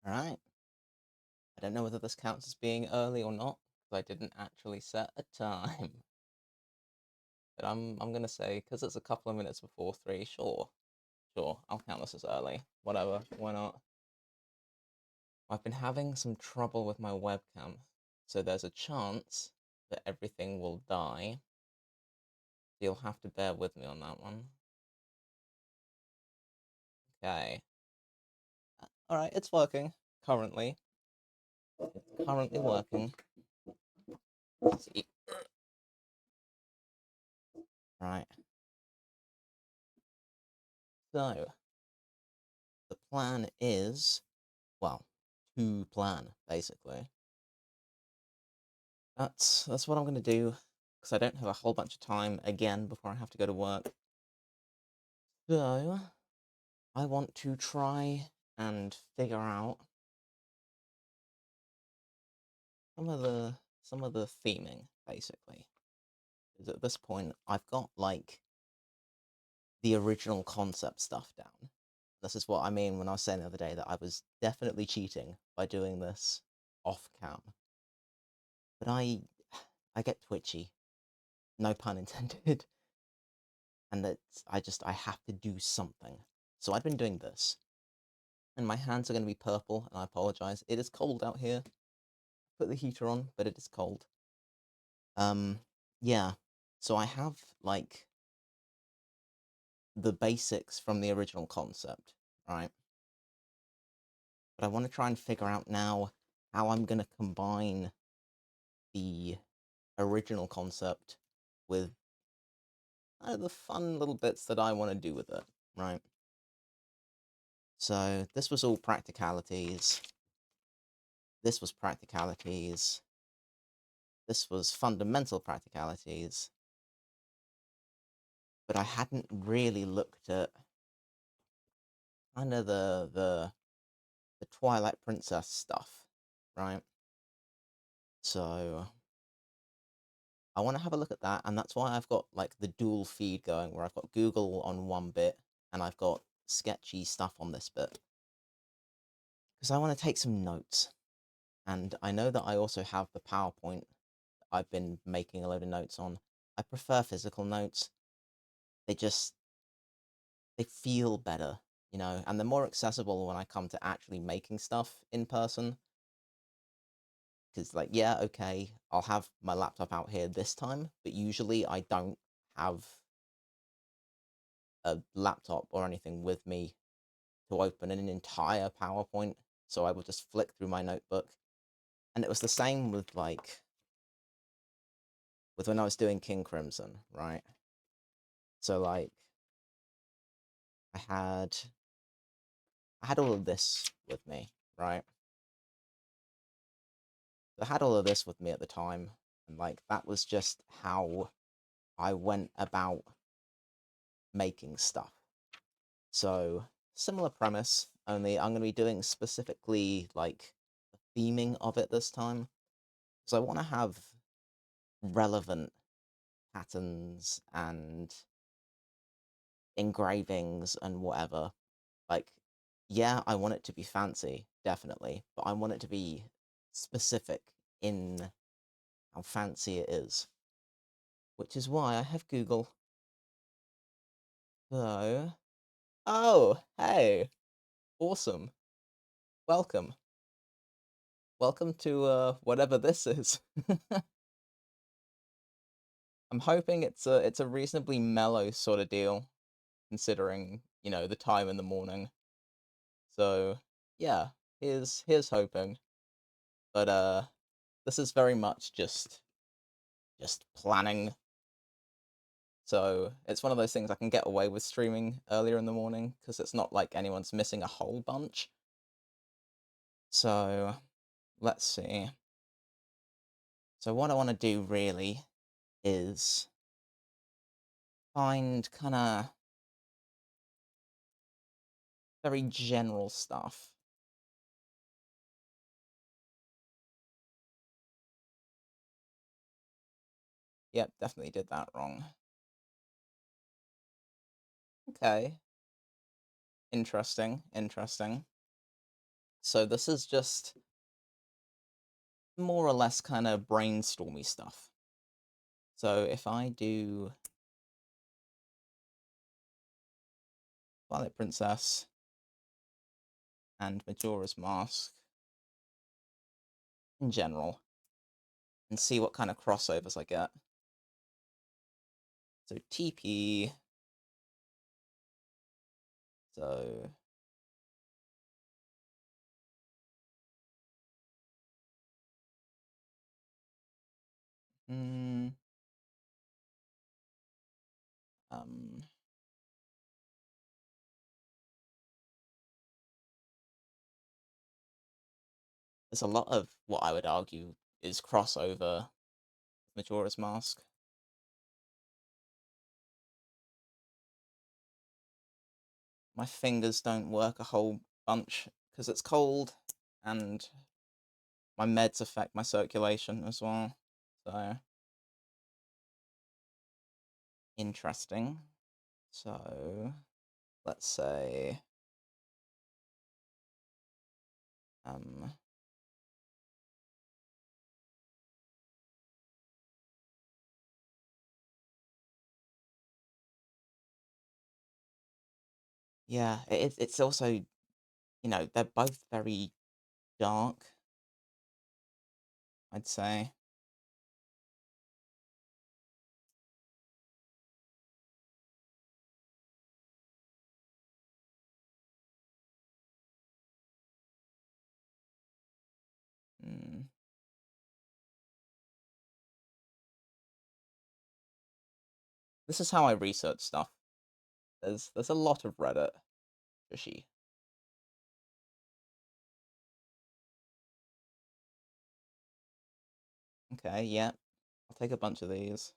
Alright. I don't know whether this counts as being early or not, because I didn't actually set a time. But I'm gonna say, because it's a couple of minutes before 3, sure. Sure, I'll count this as early. Whatever, why not? I've been having some trouble with my webcam, so there's a chance that everything will die. You'll have to bear with me on that one. Okay. Alright, it's working. Currently. It's currently working. Let's see. Right. So, the plan is, well, to plan, basically. That's what I'm gonna do, because I don't have a whole bunch of time again before I have to go to work. So, I want to try and figure out some of the theming, basically. Because at this point, I've got, like, the original concept stuff down. This is what I mean when I was saying the other day that I was definitely cheating by doing this off cam. But I get twitchy, no pun intended, and I have to do something. So I've been doing this, and my hands are going to be purple, and I apologize. It is cold out here. Put the heater on, but it is cold. Yeah. So I have, like, the basics from the original concept, right? But I want to try and figure out now how I'm going to combine the original concept with the fun little bits that I want to do with it, right? So this was all practicalities. This was practicalities. This was fundamental practicalities. But I hadn't really looked at kind of the Twilight Princess stuff, right? So I want to have a look at that, and that's why I've got, like, the dual feed going, where I've got Google on one bit, and I've got sketchy stuff on this bit. Because I want to take some notes, and I know that I also have the PowerPoint that I've been making a load of notes on. I prefer physical notes. They feel better, and they're more accessible when I come to actually making stuff in person. Because, like, yeah, okay, I'll have my laptop out here this time, but usually I don't have a laptop or anything with me to open an entire PowerPoint, so I will just flick through my notebook. And it was the same with, like, with when I was doing King Crimson, right? So, like, I had I had all of this with me, right? I had all of this with me at the time, and, like, that was just how I went about making stuff. So, similar premise, only I'm going to be doing specifically, like, the theming of it this time. So I want to have relevant patterns and engravings and whatever. Like, yeah, I want it to be fancy, definitely, but I want it to be specific in how fancy it is, which is why I have Google. So, oh, hey, awesome. Welcome. Welcome to whatever this is. I'm hoping it's a reasonably mellow sort of deal, considering, the time in the morning. So, yeah, here's hoping. But this is very much just planning. So, it's one of those things I can get away with streaming earlier in the morning because it's not like anyone's missing a whole bunch. So, let's see. So what I want to do really is find kind of very general stuff. Yep, definitely did that wrong. Okay. Interesting, interesting. So this is just more or less kind of brainstormy stuff. So if I do Twilight Princess and Majora's Mask in general, and see what kind of crossovers I get. So TP. So hmm, um, there's a lot of what I would argue is crossover with Majora's Mask. My fingers don't work a whole bunch because it's cold, and my meds affect my circulation as well. So interesting. So let's say um yeah, it's also, they're both very dark, I'd say. Mm. This is how I research stuff. There's a lot of Reddit, fishy. Okay, yeah. I'll take a bunch of these.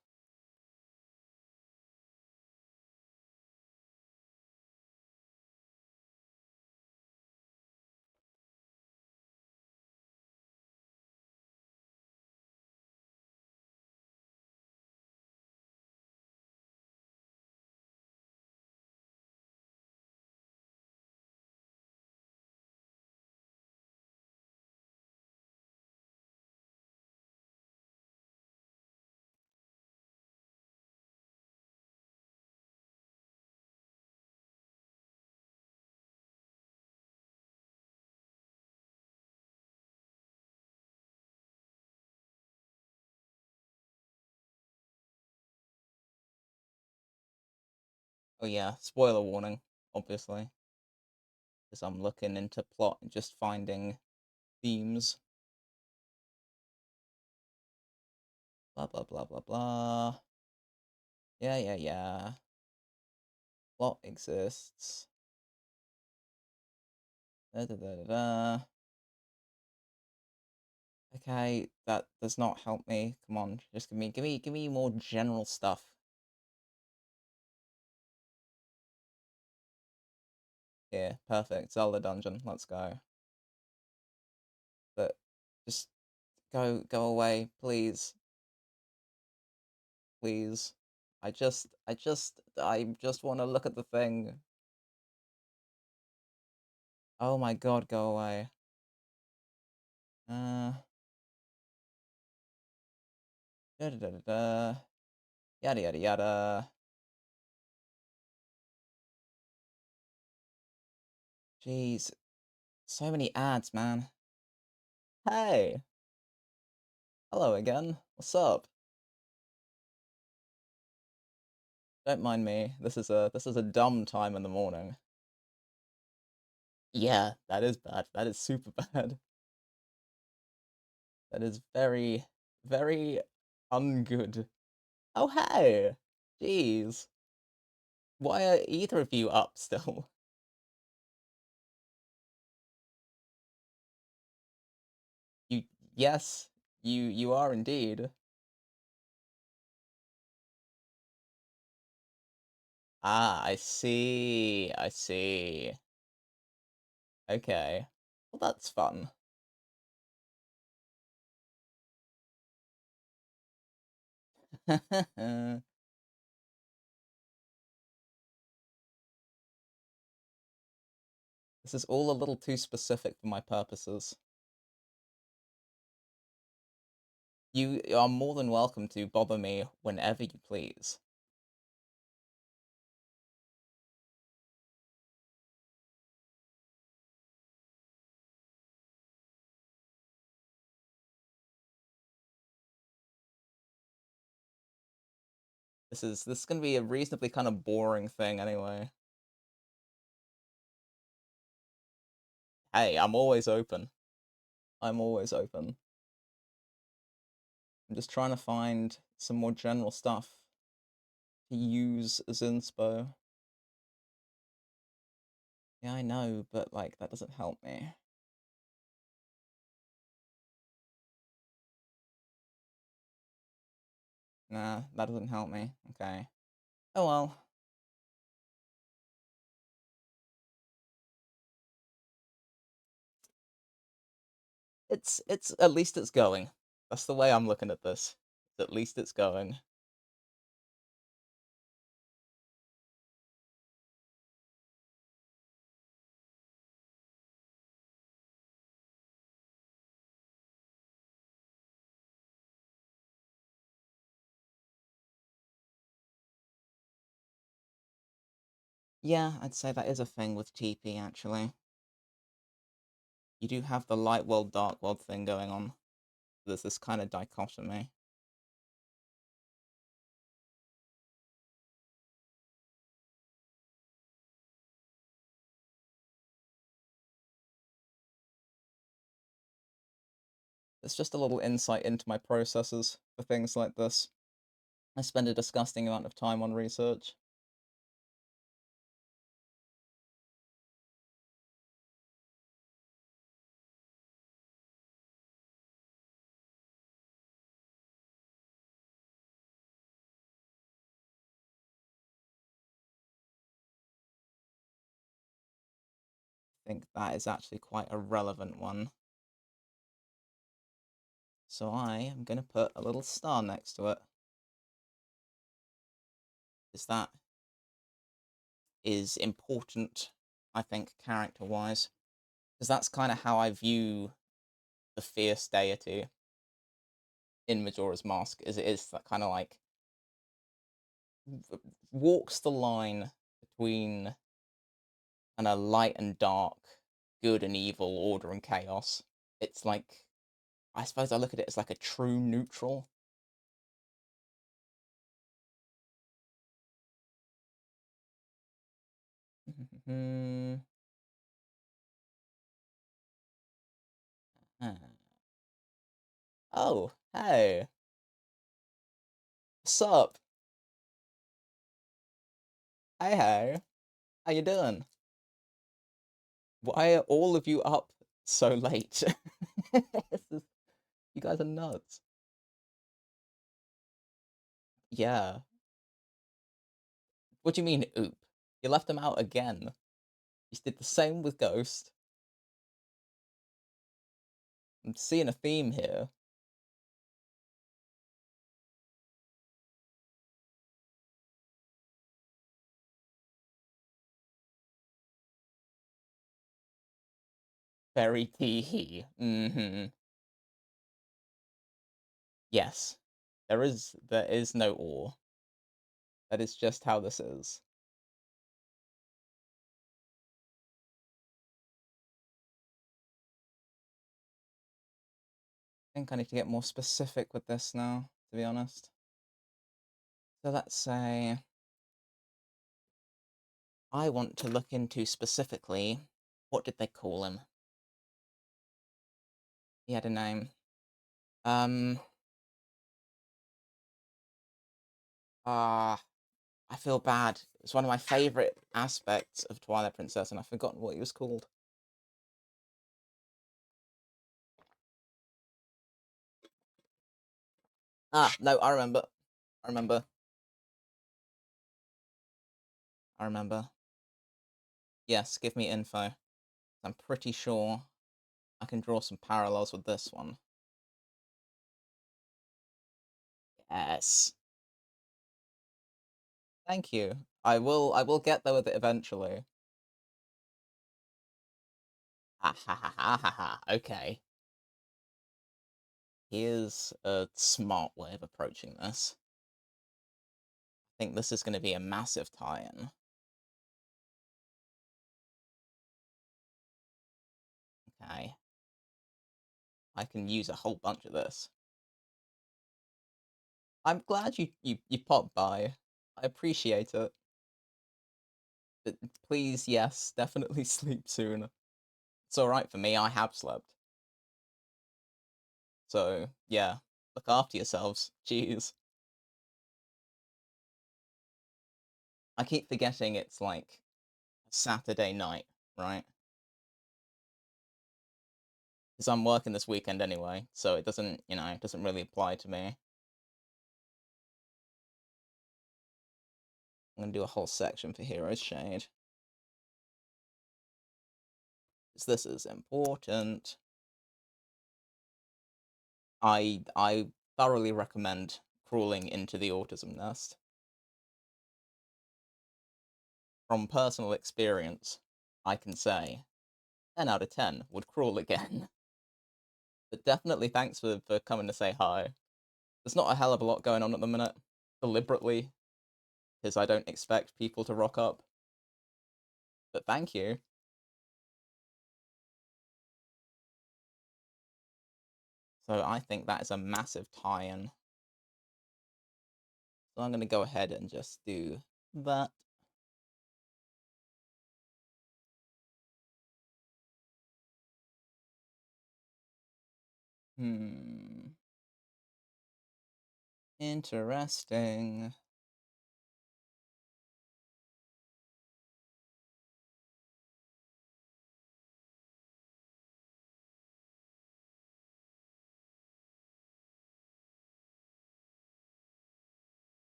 Oh yeah, spoiler warning, obviously, because I'm looking into plot and just finding themes. Blah blah blah blah blah. Yeah, yeah, yeah. Plot exists. Da da da da da. Okay, that does not help me. Come on, just give me more general stuff. Yeah, perfect. Zelda dungeon. Let's go. But just go away, please, please. I just want to look at the thing. Oh my god, go away. Uh, da da da da da. Yada yada yada. Jeez, so many ads, man. Hey, hello again. What's up? Don't mind me. This is a dumb time in the morning. Yeah, that is bad. That is super bad. That is very, very ungood. Oh, hey! Jeez. Why are either of you up still? You, yes, you are indeed. Ah, I see. I see. Okay. Well, that's fun. This is all a little too specific for my purposes. You are more than welcome to bother me whenever you please. This is gonna be a reasonably kind of boring thing anyway. Hey, I'm always open. I'm always open. I'm just trying to find some more general stuff to use as inspo. Yeah, I know, but like that doesn't help me. Nah, that doesn't help me. Okay. Oh well. It's at least it's going. That's the way I'm looking at this. At least it's going. Yeah, I'd say that is a thing with TP actually. You do have the light world, dark world thing going on. There's this kind of dichotomy. It's just a little insight into my processes for things like this. I spend a disgusting amount of time on research. I think that is actually quite a relevant one. So I am going to put a little star next to it. Because that is important, I think, character-wise. Because that's kind of how I view the fierce deity in Majora's Mask, is it is that kind of like walks the line between kind of light and dark, good and evil, order and chaos. It's like, I suppose I look at it as like a true neutral. Oh, hey, what's up? Hey, hey, how you doing? Why are all of you up so late? This is- you guys are nuts. Yeah. What do you mean, oop? You left them out again. You did the same with Ghost. I'm seeing a theme here. Very teehee. Mm-hmm. Yes. There is no or. That is just how this is. I think I need to get more specific with this now, to be honest. So let's say I want to look into specifically what did they call him? He had a name. Um I feel bad. It's one of my favorite aspects of Twilight Princess, and I've forgotten what he was called. Ah, no, I remember. I remember. I remember. Yes, give me info. I'm pretty sure I can draw some parallels with this one. Yes. Thank you. I will get there with it eventually. Ha ha ha ha ha ha. Okay. Here's a smart way of approaching this. I think this is going to be a massive tie-in. Okay. I can use a whole bunch of this. I'm glad you popped by. I appreciate it. But please, yes, definitely sleep soon. It's alright for me, I have slept. So, yeah, look after yourselves. Jeez. I keep forgetting it's like Saturday night, right? Because I'm working this weekend anyway, so it doesn't, it doesn't really apply to me. I'm gonna do a whole section for Hero's Shade. Because this is important. I thoroughly recommend crawling into the autism nest. From personal experience, I can say 10 out of 10 would crawl again. But definitely thanks for coming to say hi. There's not a hell of a lot going on at the minute, deliberately, because I don't expect people to rock up. But thank you. So I think that is a massive tie-in. So I'm going to go ahead and just do that. Hmm. Interesting.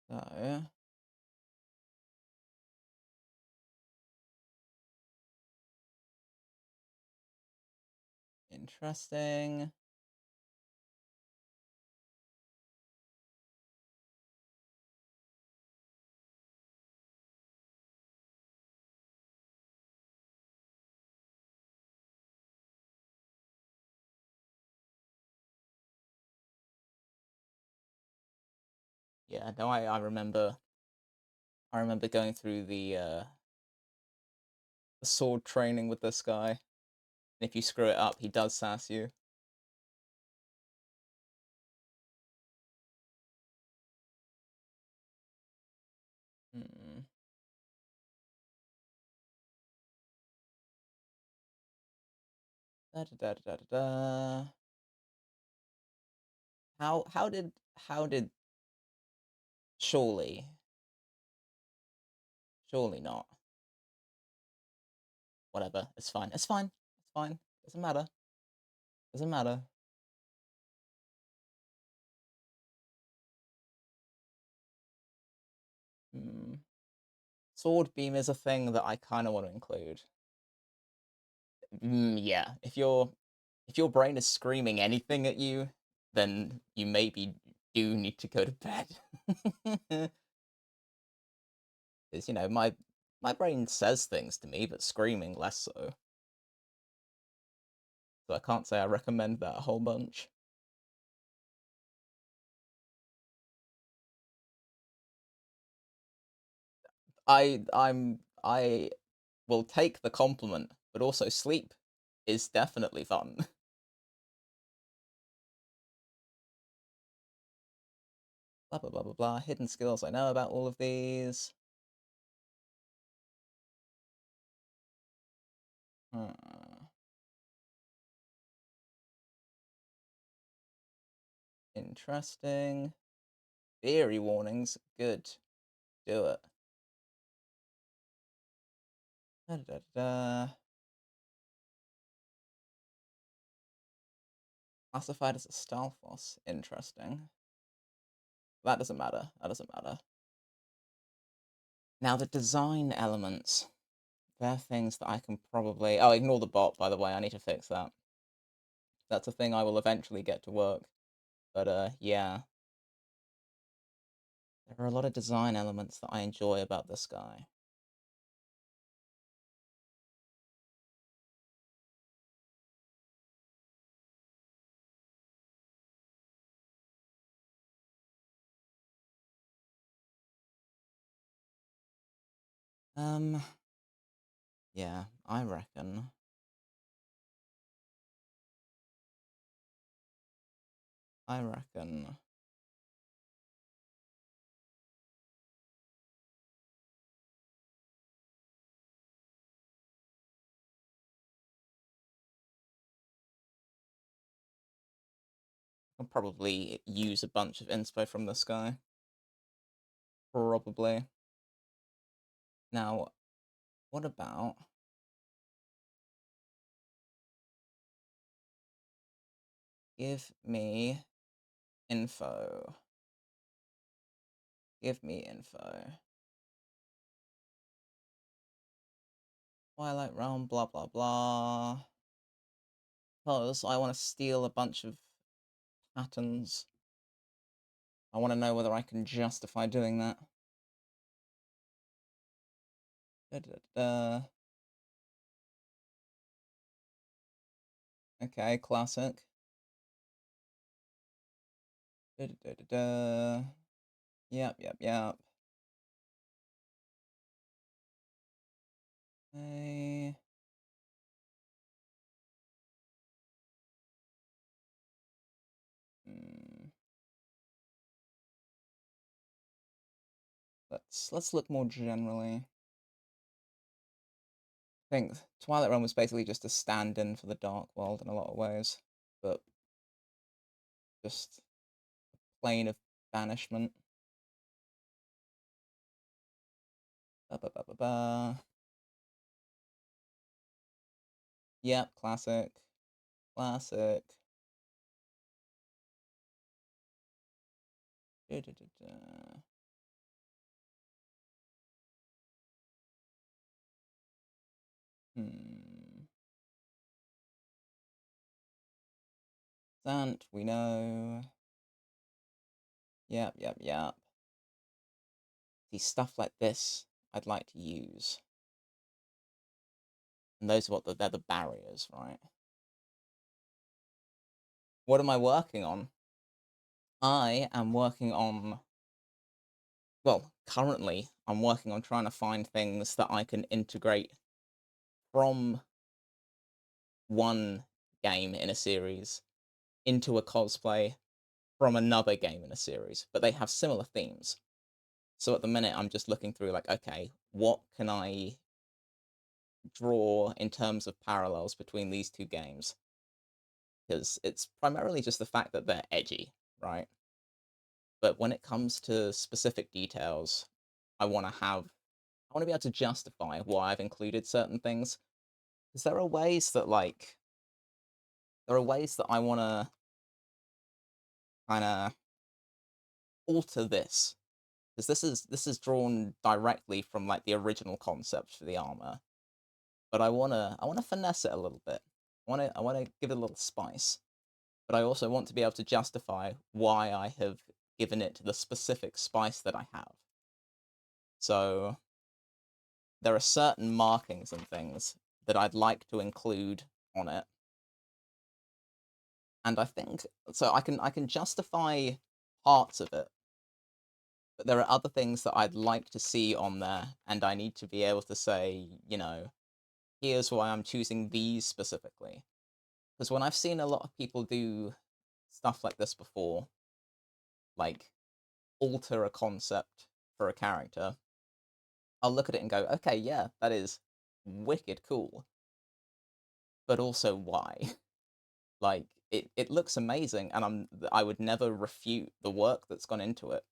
So, interesting. Yeah, no, I remember going through the sword training with this guy. And if you screw it up, he does sass you. Hmm. Da da da da da da. How did surely surely not. Whatever. It's fine. It's fine. It's fine. Doesn't matter. Doesn't matter. Hmm. Sword beam is a thing that I kind of want to include. Yeah, if your brain is screaming anything at you, then you maybe do need to go to bed. Because my brain says things to me, but screaming less so. So I can't say I recommend that a whole bunch. I will take the compliment, but also sleep is definitely fun. Blah blah blah blah blah. Hidden skills. I know about all of these. Hmm. Interesting. Theory warnings. Good. Do it. Da, da, da, da. Classified as a Stalfos. Interesting. That doesn't matter. That doesn't matter. Now, the design elements. They're things that I can probably. Oh, ignore the bot, by the way. I need to fix that. That's a thing I will eventually get to work. But, yeah. There are a lot of design elements that I enjoy about this guy. Um, yeah, I reckon I'll probably use a bunch of inspo from this guy. Probably. Now, what about give me info? Give me info. Twilight Realm, blah blah blah. Because I want to steal a bunch of patterns. I want to know whether I can justify doing that. Da, da, da. Okay, classic. Da, da, da, da, da. Yep, yep, yep. Okay. Hmm. Let's look more generally. I think Twilight Realm was basically just a stand-in for the Dark World in a lot of ways, but just plane of banishment. Ba, ba, ba, ba, ba. Yep, classic. Classic. Da, da, da, da. Hmm. Sant, we know. Yep, yep, yep. See, stuff like this I'd like to use. And those are they're the barriers, right? What am I working on? I am working on, well, currently I'm working on trying to find things that I can integrate from one game in a series into a cosplay from another game in a series, but they have similar themes. So at the minute, I'm just looking through, like, okay, what can I draw in terms of parallels between these two games? Because it's primarily just the fact that they're edgy, right? But when it comes to specific details, I want to be able to justify why I've included certain things. Because there are ways that I want to kind of alter this. Because this is drawn directly from like the original concept for the armor, but I wanna finesse it a little bit. I wanna give it a little spice, but I also want to be able to justify why I have given it the specific spice that I have. So there are certain markings and things that I'd like to include on it, and I think so I can justify parts of it, but there are other things that I'd like to see on there, and I need to be able to say, here's why I'm choosing these specifically. Because when I've seen a lot of people do stuff like this before, like alter a concept for a character, I'll look at it and go, okay, yeah, that is wicked cool. But also why? Like it looks amazing and I would never refute the work that's gone into it.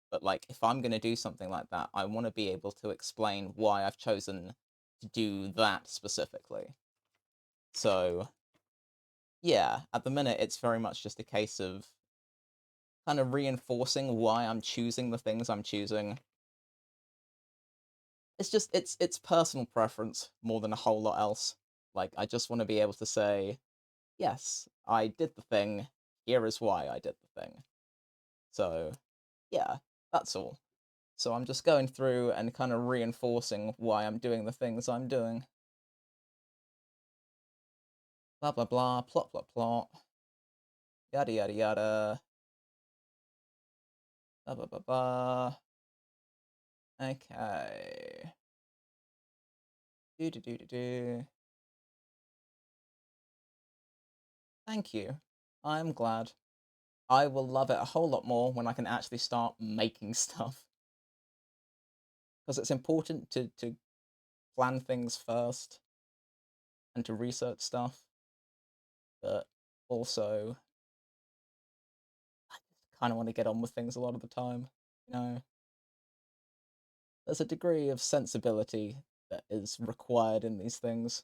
But like if I'm gonna do something like that, I want to be able to explain why I've chosen to do that specifically. So yeah, at the minute it's very much just a case of kind of reinforcing why I'm choosing the things I'm choosing. It's personal preference more than a whole lot else. Like I just want to be able to say, yes, I did the thing. Here is why I did the thing. So, yeah, that's all. So I'm just going through and kind of reinforcing why I'm doing the things I'm doing. Blah blah blah, plot plot plot, yada yada yada, blah blah blah blah. Okay. Do do do do do. Thank you. I'm glad. I will love it a whole lot more when I can actually start making stuff. Because it's important to plan things first and to research stuff, but also I kind of want to get on with things a lot of the time. You know, there's a degree of sensibility that is required in these things,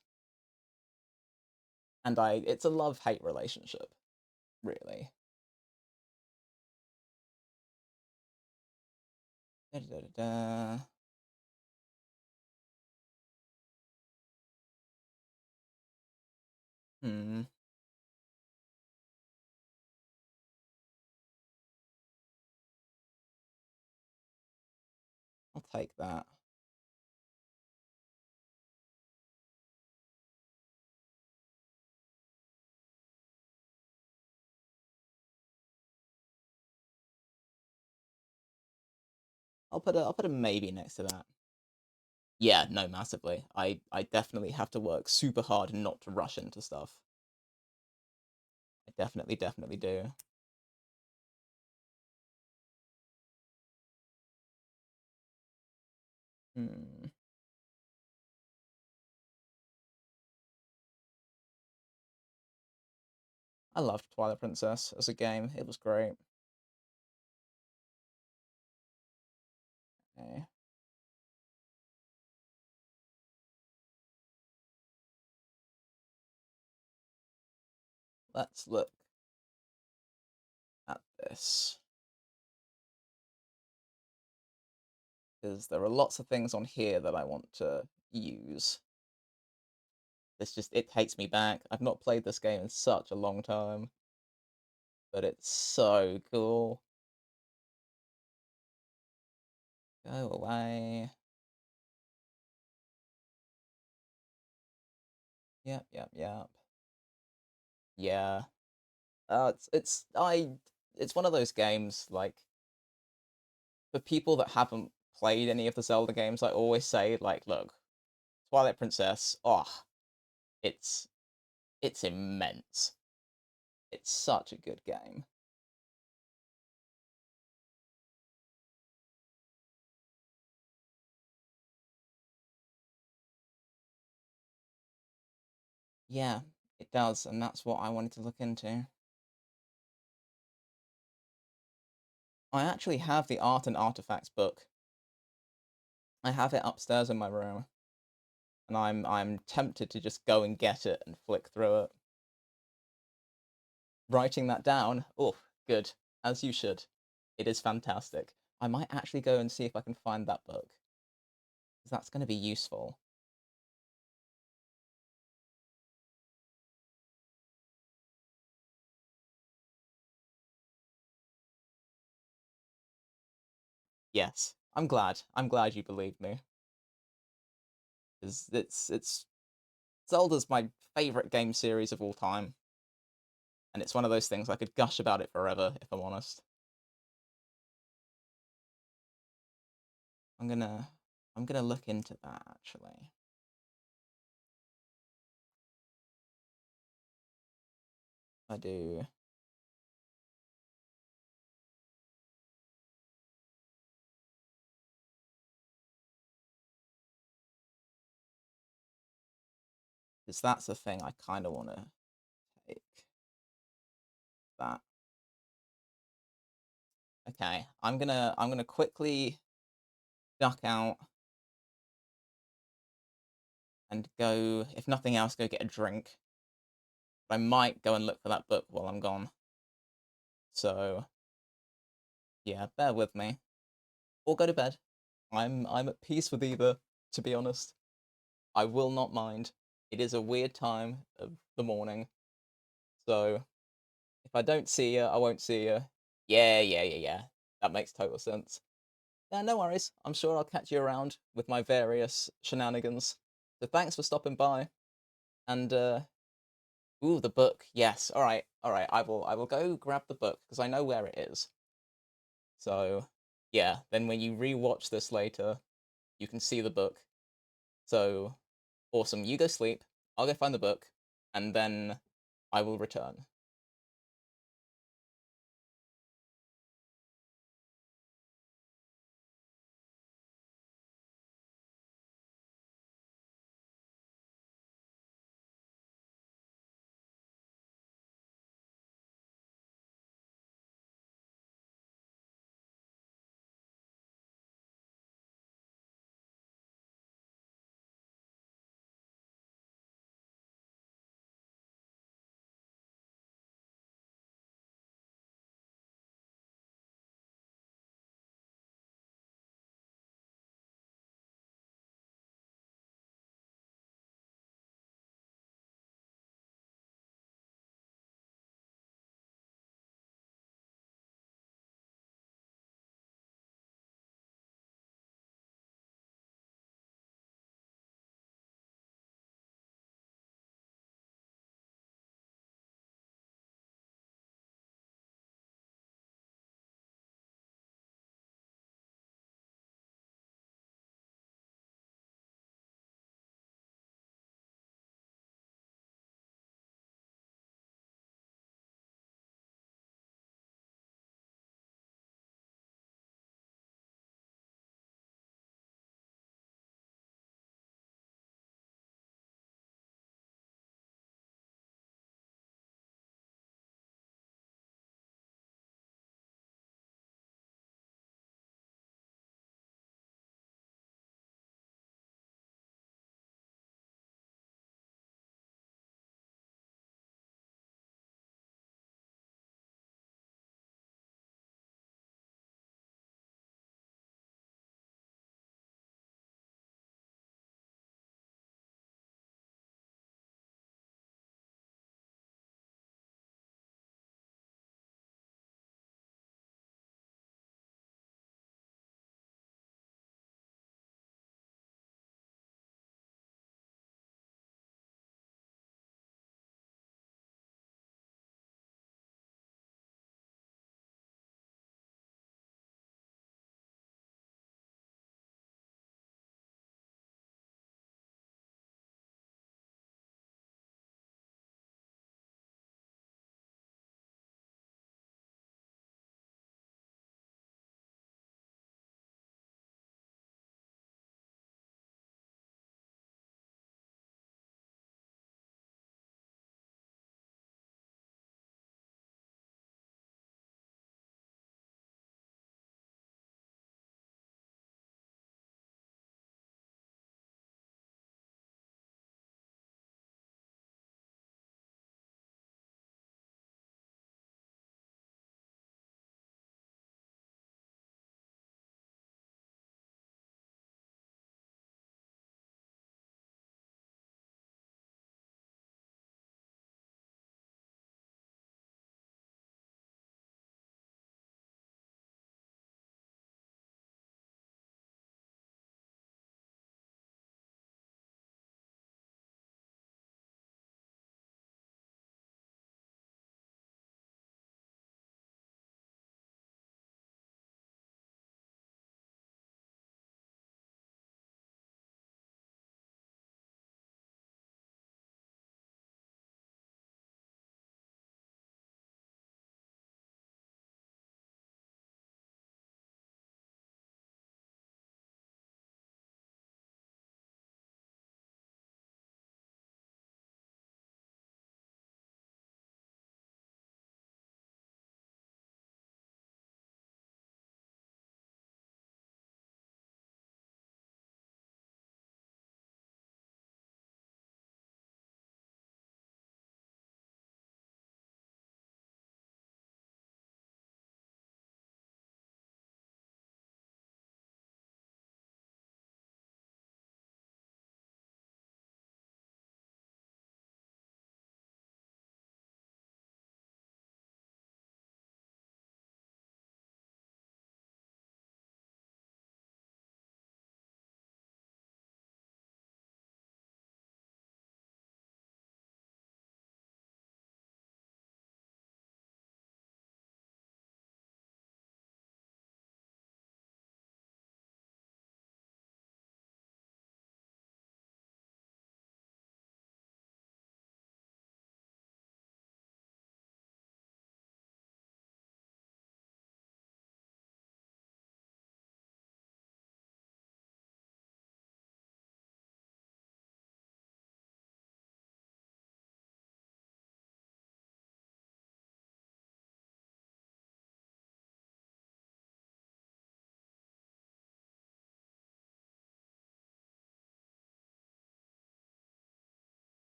and it's a love-hate relationship, really. Da, da, da, da. Hmm, I'll take that. I'll put a maybe next to that. Yeah, no, massively. I definitely have to work super hard not to rush into stuff. I definitely do. Hmm. I loved Twilight Princess as a game. It was great. Okay. Let's look at this. Because there are lots of things on here that I want to use. It takes me back. I've not played this game in such a long time, but it's so cool. Go away. Yep, yep, yep. Yeah. It's one of those games, like, for people that haven't played any of the Zelda games, I always say, like, look, Twilight Princess, oh, it's it's immense. It's such a good game. Yeah, it does, and that's what I wanted to look into. I actually have the Art and Artifacts book. I have it upstairs in my room, and I'm tempted to just go and get it and flick through it. Writing that down, oh, good, as you should. It is fantastic. I might actually go and see if I can find that book, because that's going to be useful. Yes, I'm glad. I'm glad you believed me, because it's Zelda's my favorite game series of all time, and it's one of those things I could gush about it forever if I'm honest. I'm gonna I'm gonna look into that actually. I do. Because that's the thing I kind of want to take that. Okay, I'm gonna quickly duck out and go. If nothing else, go get a drink. I might go and look for that book while I'm gone. So yeah, bear with me. Or go to bed. I'm at peace with either. To be honest, I will not mind. It is a weird time of the morning, so if I don't see you, I won't see you. Yeah, yeah, yeah, yeah. That makes total sense. Yeah, no worries. I'm sure I'll catch you around with my various shenanigans. So thanks for stopping by. And ooh, the book. Yes. All right. All right. I will go grab the book because I know where it is. So yeah, then when you rewatch this later, you can see the book. So Awesome. You go sleep. I'll go find the book, and then I will return.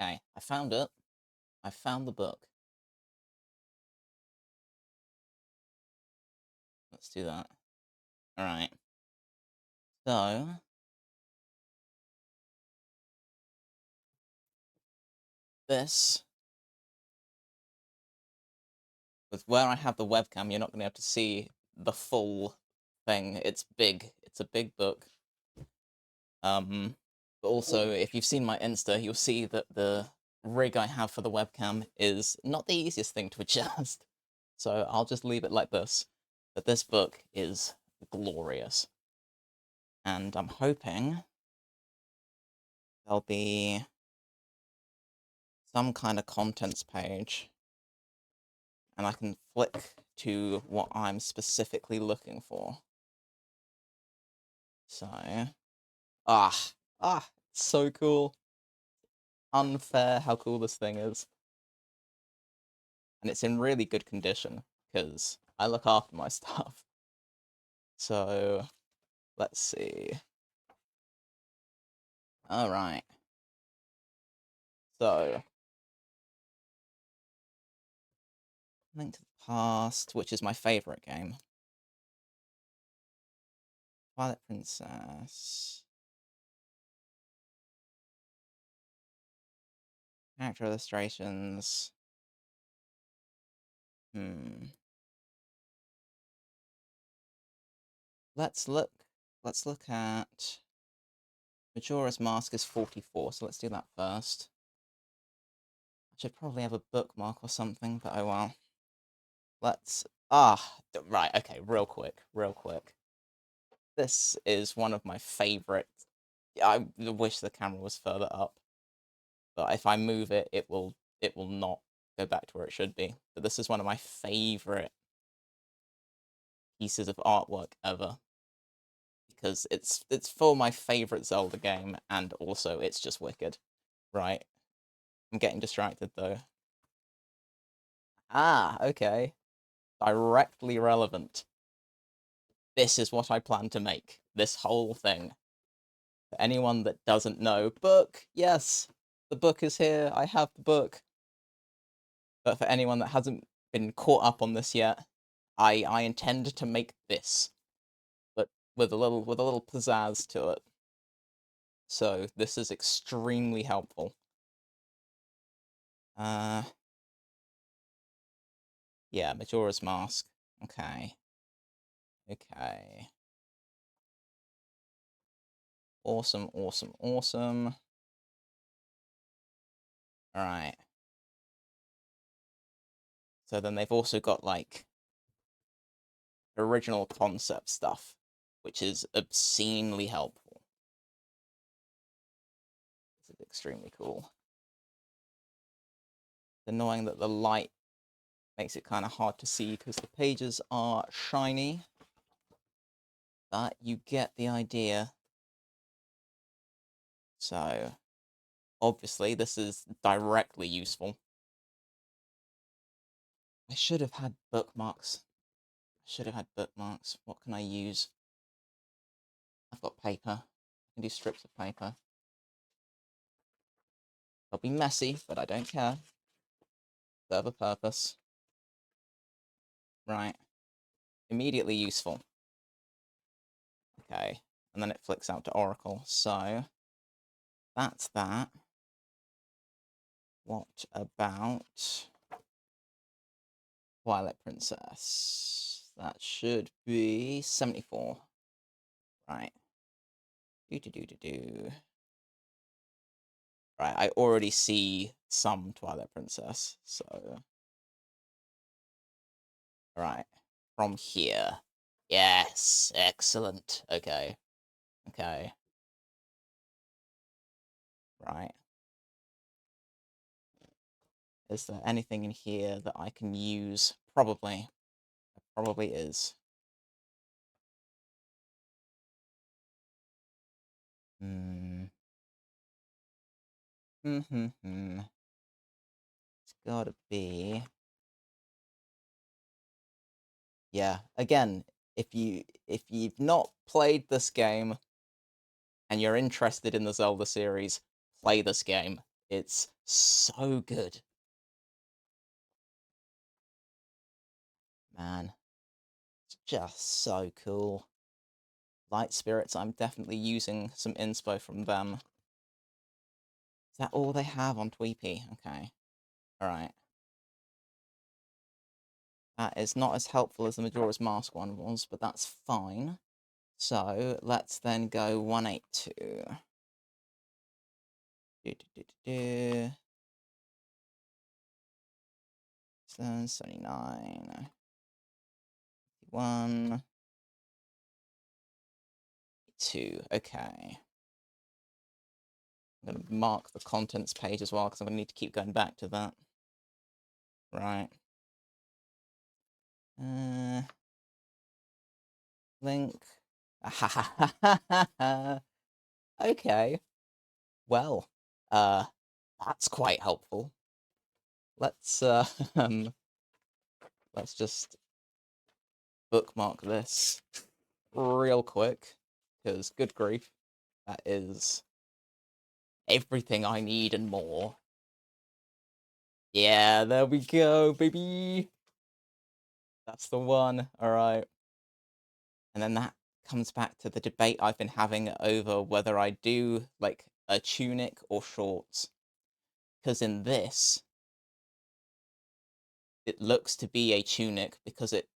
Okay, I found it. I found the book. Let's do that. Alright. So, this, with where I have the webcam, you're not going to be able to see the full thing. It's big. It's a big book. But also, if you've seen my Insta, you'll see that the rig I have for the webcam is not the easiest thing to adjust. So I'll just leave it like this. But this book is glorious. And I'm hoping there'll be some kind of contents page, and I can flick to what I'm specifically looking for. So, so cool. Unfair how cool this thing is. And it's in really good condition, because I look after my stuff. So, let's see. Alright. So, Link to the Past, which is my favourite game. Twilight Princess. Character illustrations. Let's look at Majora's Mask is 44, so let's do that first. I should probably have a bookmark or something, but oh well. Let's right, okay, real quick. This is one of my favorite. I wish the camera was further up, but if I move it, it will not go back to where it should be. But this is one of my favorite pieces of artwork ever, because it's for my favorite Zelda game, and also it's just wicked. Right, I'm getting distracted though. Okay. Directly relevant. This is what I plan to make. This whole thing. For anyone that doesn't know, book, yes, the book is here. I have the book. But for anyone that hasn't been caught up on this yet, I intend to make this, but with a little pizzazz to it. So this is extremely helpful. Yeah, Majora's Mask. Okay. Awesome. Alright. So then they've also got, like, original concept stuff, which is obscenely helpful. This is extremely cool. It's annoying that the light makes it kind of hard to see because the pages are shiny, but you get the idea. So, obviously, this is directly useful. I should have had bookmarks. What can I use? I've got paper. I can do strips of paper. They'll be messy, but I don't care. Serve a purpose. Right. Immediately useful. Okay. And then it flicks out to Oracle. So, that's that. What about Twilight Princess? That should be 74. Right. Do. Right, I already see some Twilight Princess, so... Right. From here. Yes, excellent. Okay. Right. Is there anything in here that I can use? Probably. There probably is. It's gotta be... Yeah, again, if you've not played this game and you're interested in the Zelda series, play this game. It's So good. Man, it's just so cool. Light Spirits, I'm definitely using some inspo from them. Is that all they have on Tweepy? Okay. Alright. That is not as helpful as the Majora's Mask one was, but that's fine. So, let's then go 182. 79. 1. 2. Okay. I'm going to mark the contents page as well, because I'm going to need to keep going back to that. Right. Link. Okay. Well, that's quite helpful. Let's let's just bookmark this real quick, because good grief, that is everything I need and more. Yeah, there we go, baby. That's the one. All right. And then that comes back to the debate I've been having over whether I do like a tunic or shorts. Because in this, it looks to be a tunic because it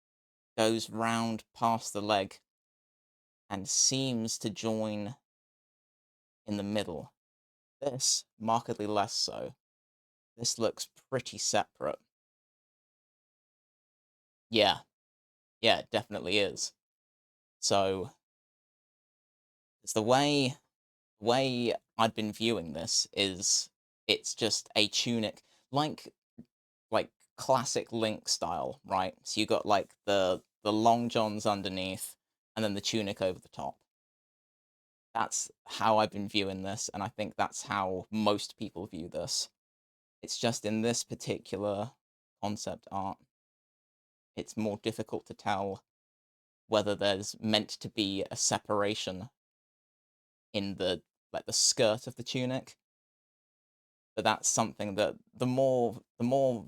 goes round past the leg and seems to join in the middle. This, markedly less so. This looks pretty separate. Yeah, yeah, it definitely is. So, it's the way I'd been viewing this is it's just a tunic, like like classic Link style, right? So you got like the long johns underneath, and then the tunic over the top. That's how I've been viewing this, and I think that's how most people view this. It's just in this particular concept art, it's more difficult to tell whether there's meant to be a separation in the like the skirt of the tunic. But that's something that the more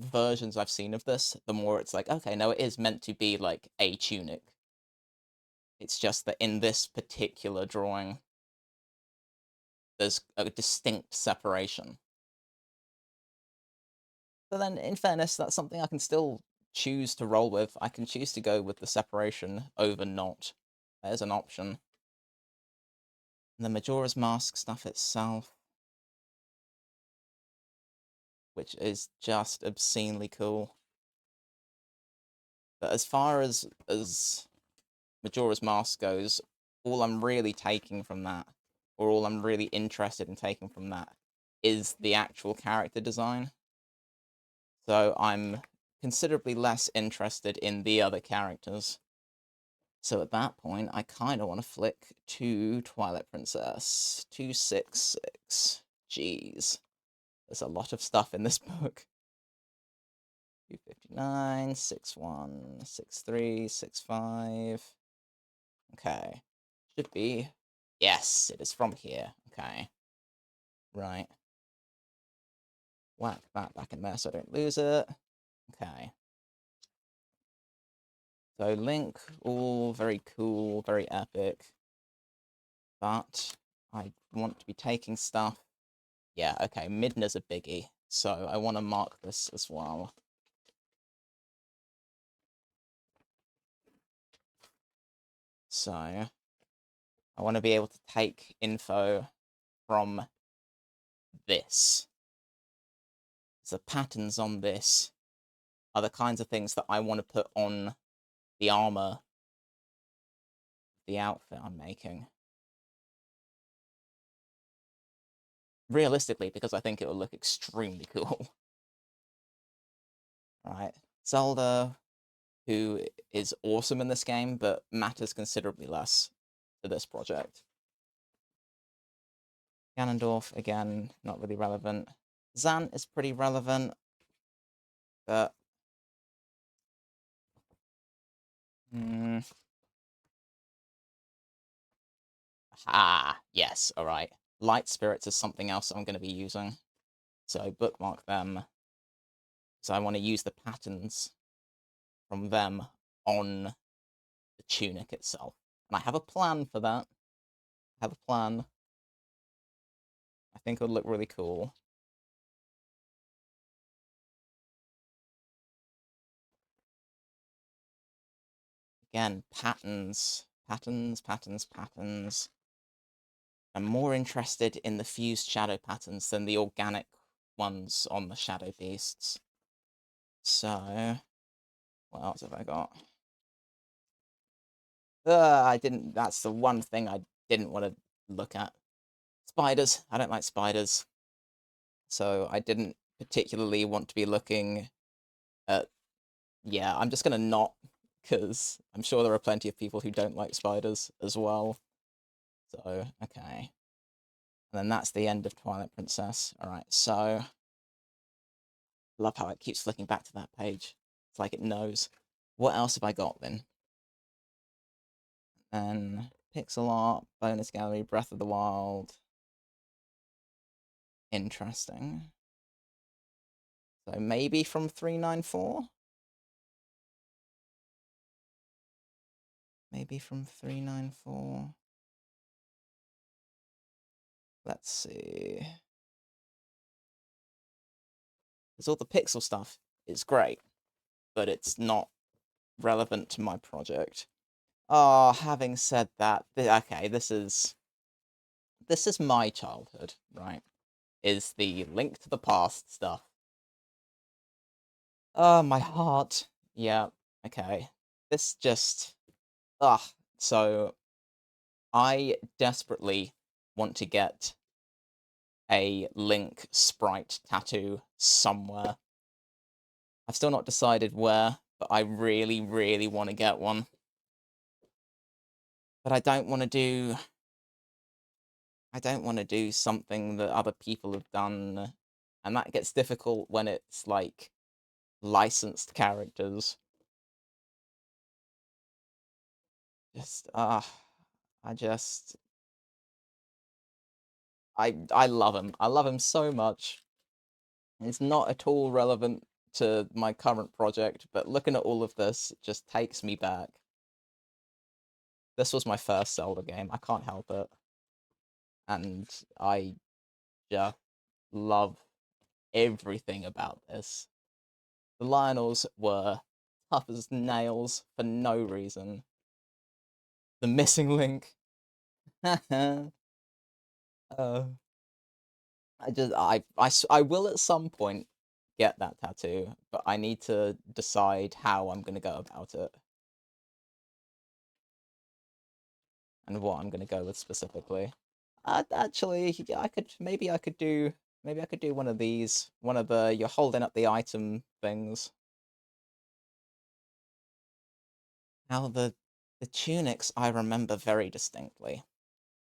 versions I've seen of this, the more it's like, okay, no, it is meant to be like a tunic. It's just that in this particular drawing, there's a distinct separation. But then, in fairness, that's something I can still choose to roll with. I can choose to go with the separation over not. There's an option. And the Majora's Mask stuff itself, which is just obscenely cool. But as far as Majora's Mask goes, all I'm really taking from that, or all I'm really interested in taking from that, is the actual character design. So I'm considerably less interested in the other characters. So at that point, I kind of want to flick to Twilight Princess 266. Jeez, there's a lot of stuff in this book. 259, 61, 63, 65. Okay. Should be. Yes, it is from here. Okay. Right. Whack that back in there so I don't lose it. Okay. So Link, all very cool, very epic. But I want to be taking stuff. Yeah, okay, Midna's a biggie. So I want to mark this as well. So I want to be able to take info from this. The patterns on this are the kinds of things that I want to put on the armor, the outfit I'm making. Realistically, because I think it will look extremely cool. Right. Zelda, who is awesome in this game, but matters considerably less to this project. Ganondorf, again, not really relevant. Zant is pretty relevant, but... Ah, yes, alright. Light Spirits is something else I'm going to be using. So bookmark them. So I want to use the patterns from them on the tunic itself. And I have a plan for that. I have a plan. I think it'll look really cool. Again, patterns. Patterns, patterns, patterns. I'm more interested in the fused shadow patterns than the organic ones on the shadow beasts. So, what else have I got? I didn't, that's the one thing I didn't want to look at. Spiders. I don't like spiders. So I didn't particularly want to be looking at, yeah, I'm just going to not, because I'm sure there are plenty of people who don't like spiders as well. So, okay. And then that's the end of Twilight Princess. Alright, so love how it keeps flicking back to that page. It's like it knows. What else have I got then? And pixel art, bonus gallery, Breath of the Wild. Interesting. So maybe from 394? Maybe from 394. Let's see. Because all the pixel stuff is great, but it's not relevant to my project. Oh, having said that, okay, this is my childhood, right? Is the Link to the Past stuff. Oh, my heart. Yeah, okay. This just... Ugh. So, I desperately want to get a Link sprite tattoo somewhere. I've still not decided where, but I really, really want to get one. But I don't want to do something that other people have done, and that gets difficult when it's like licensed characters. Just I just I love him. I love him so much. It's not at all relevant to my current project, but looking at all of this just takes me back. This was my first Zelda game. I can't help it. And I just love everything about this. The Lionels were tough as nails for no reason. The missing link. uh, I will at some point get that tattoo, but I need to decide how I'm going to go about it. And what I'm going to go with specifically. Actually, maybe I could do one of these, one of the you're holding up the item things. Now the tunics I remember very distinctly.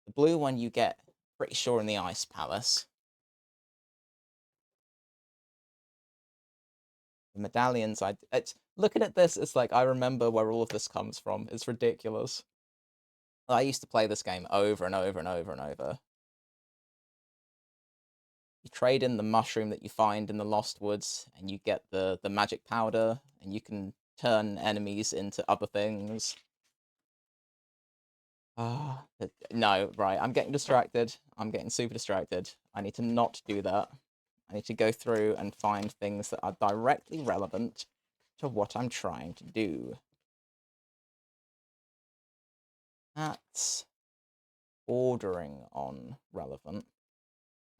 The blue one you get pretty sure in the Ice Palace. The medallions looking at this, it's like I remember where all of this comes from. It's ridiculous. I used to play this game over and over and over and over. You trade in the mushroom that you find in the Lost Woods, and you get the magic powder, and you can turn enemies into other things. Ah, no, right, I'm getting distracted. I'm getting super distracted. I need to not do that. I need to go through and find things that are directly relevant to what I'm trying to do. That's ordering on relevant,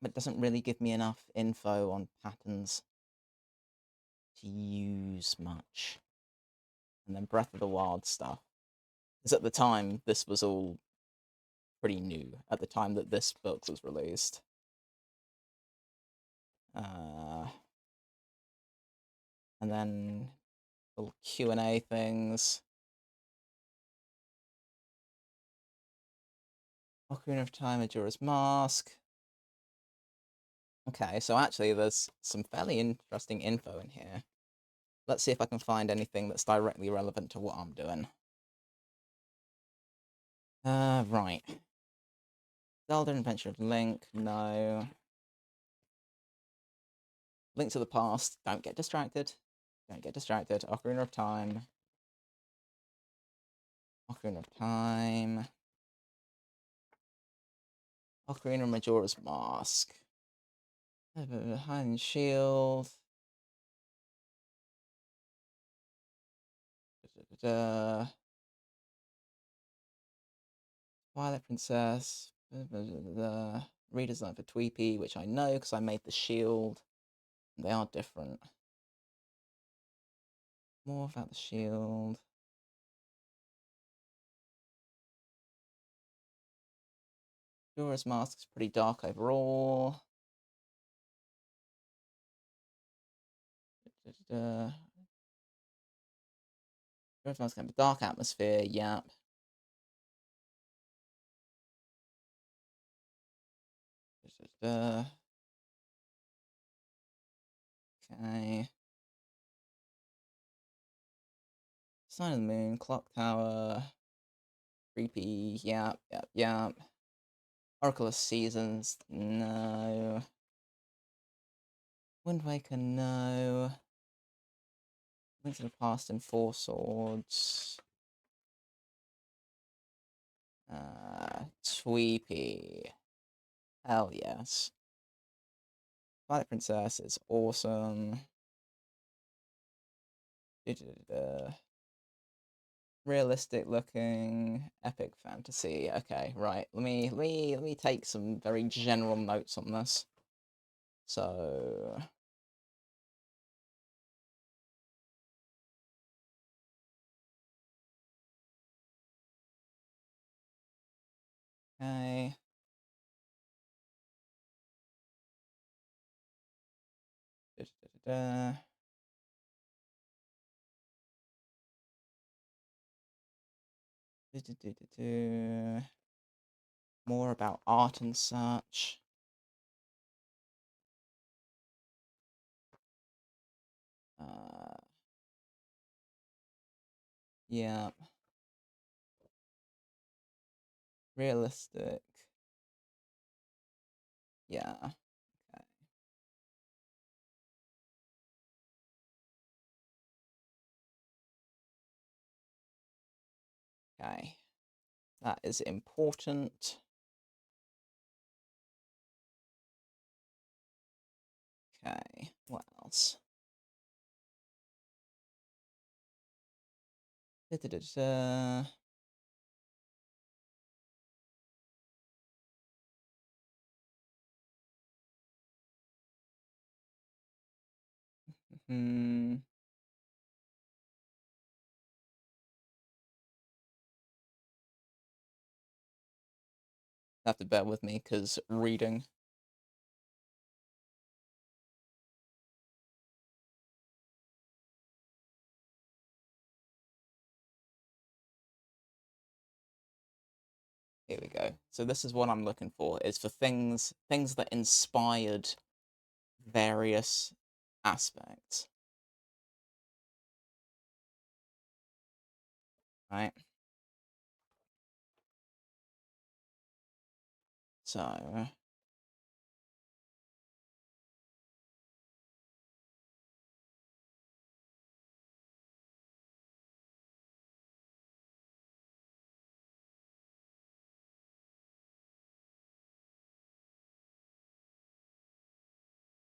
but it doesn't really give me enough info on patterns to use much. And then Breath of the Wild stuff. Because at the time, this was all pretty new, at the time that this book was released. And then little Q&A things. Ocarina of Time, Majora's Mask. Okay, so actually there's some fairly interesting info in here. Let's see if I can find anything that's directly relevant to what I'm doing. Right. Zelda Adventure of Link, no. Link to the Past. Don't get distracted. Don't get distracted. Ocarina of Time. Ocarina of Time. Ocarina of Majora's Mask. Behind Shield. Twilight Princess. Redesign for Tweepy, which I know because I made the shield. They are different. More about the shield. Majora's Mask is pretty dark overall. Majora's Mask can have a dark atmosphere, yep. Okay. Sign of the Moon, Clock Tower, creepy, yep. Oracle of Seasons, no. Wind Waker, no. Link to the Past and Four Swords. Tweepy. Hell yes. Twilight Princess is awesome. Realistic looking, epic fantasy. Okay, right. Let me take some very general notes on this. So okay. More about art and such. Yeah. Realistic. Yeah. Okay. Okay. That is important. Okay. What else? Hmm. Have to bear with me because reading. Here we go. So this is what I'm looking for. Is for things that inspired various aspects. Right? So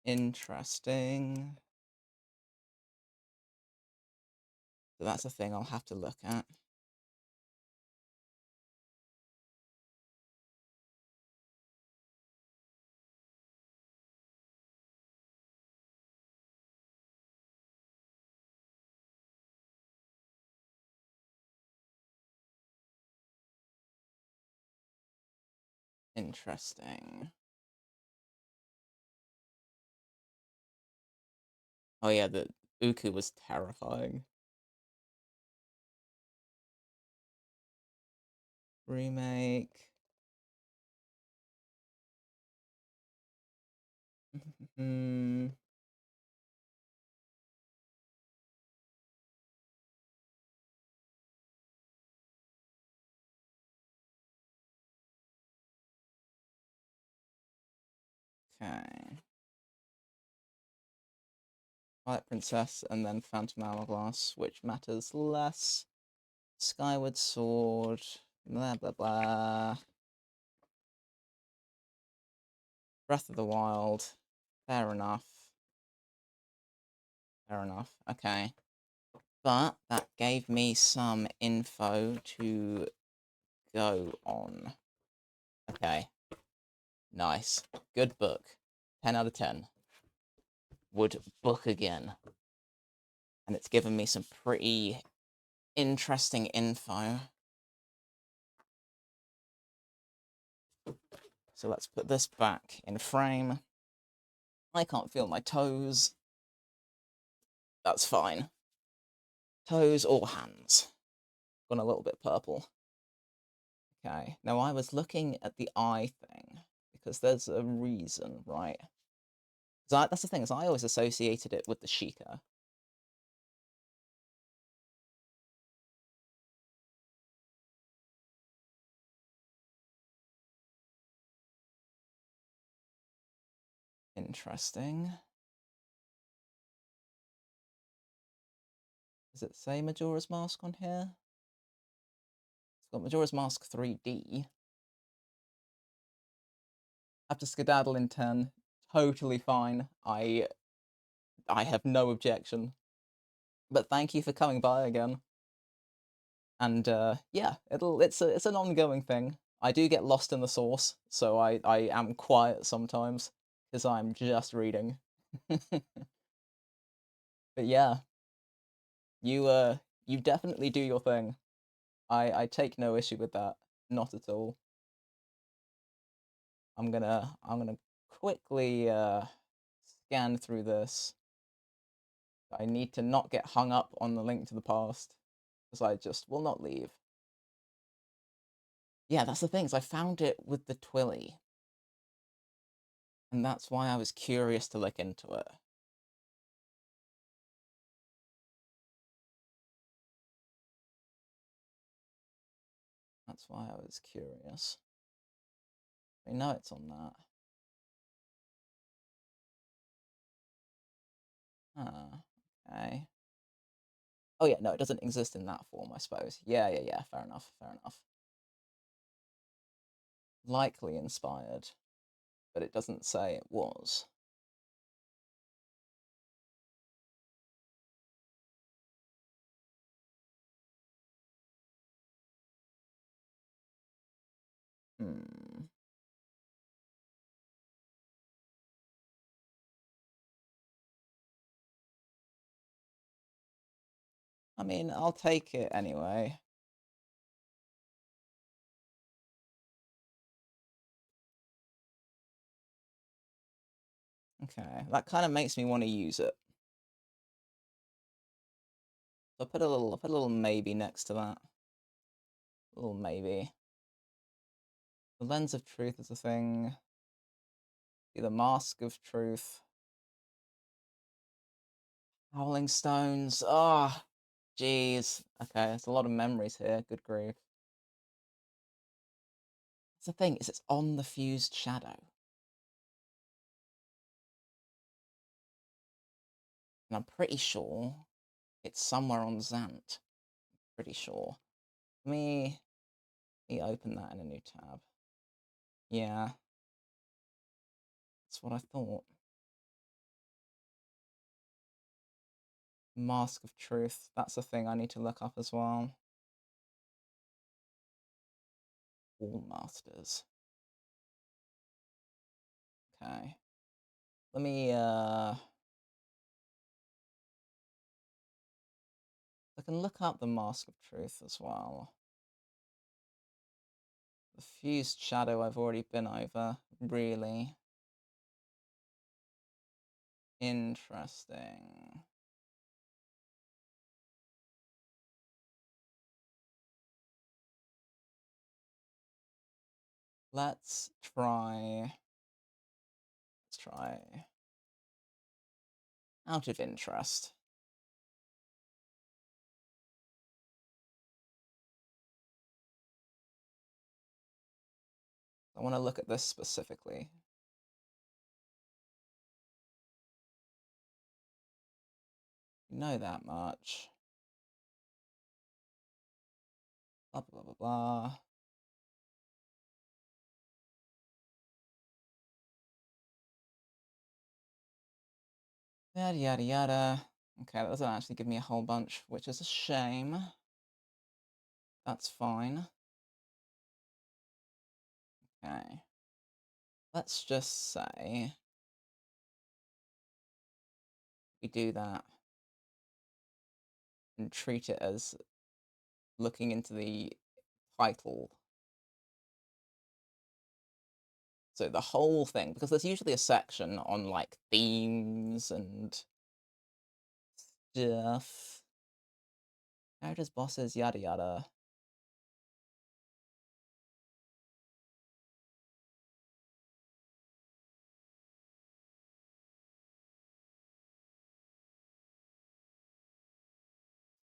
interesting. So that's a thing I'll have to look at. Interesting. Oh yeah, the Uku was terrifying. Remake. Hmm. Okay. Twilight Princess, and then Phantom Hourglass, which matters less. Skyward Sword, blah blah blah. Breath of the Wild, fair enough. Fair enough, okay. But that gave me some info to go on. Okay. Nice. Good book. 10 out of 10. Would book again. And it's given me some pretty interesting info. So let's put this back in frame. I can't feel my toes. That's fine. Toes or hands. Gone a little bit purple. Okay, now I was looking at the eye thing because there's a reason, right? That's the thing, is I always associated it with the Sheikah. Interesting. Does it say Majora's Mask on here? It's got Majora's Mask 3D. Have to skedaddle in 10. Totally fine. I have no objection. But thank you for coming by again. And yeah, it's an ongoing thing. I do get lost in the source, so I am quiet sometimes because I'm just reading. But yeah, you definitely do your thing. I take no issue with that, not at all. I'm gonna quickly scan through this. I need to not get hung up on the Link to the Past, because I just will not leave. Yeah, that's the thing, is I found it with the Twilly. And that's why I was curious to look into it. That's why I was curious. I know it's on that. Okay. Oh yeah, no, it doesn't exist in that form, I suppose. Yeah, fair enough, fair enough. Likely inspired, but it doesn't say it was. Hmm. I mean, I'll take it anyway. Okay, that kind of makes me want to use it. So I'll put a little maybe next to that. A little maybe. The lens of truth is a thing. The mask of truth. Howling stones. Ah, oh, jeez. Okay, there's a lot of memories here. Good grief. That's the thing, is it's on the fused shadow. And I'm pretty sure it's somewhere on Zant. Pretty sure. Let me open that in a new tab. Yeah. That's what I thought. Mask of Truth. That's a thing I need to look up as well. All Masters. Okay. Let me, I can look up the Mask of Truth as well. The Fused Shadow I've already been over. Really? Interesting. Let's try. Out of interest. I want to look at this specifically. know that much. Blah, blah, blah, blah. Yada, yada, yada. Okay, that doesn't actually give me a whole bunch, which is a shame. That's fine. Okay. Let's just say we do that and treat it as looking into the title. So the whole thing, because there's usually a section on like themes and stuff. Characters, bosses, yada yada.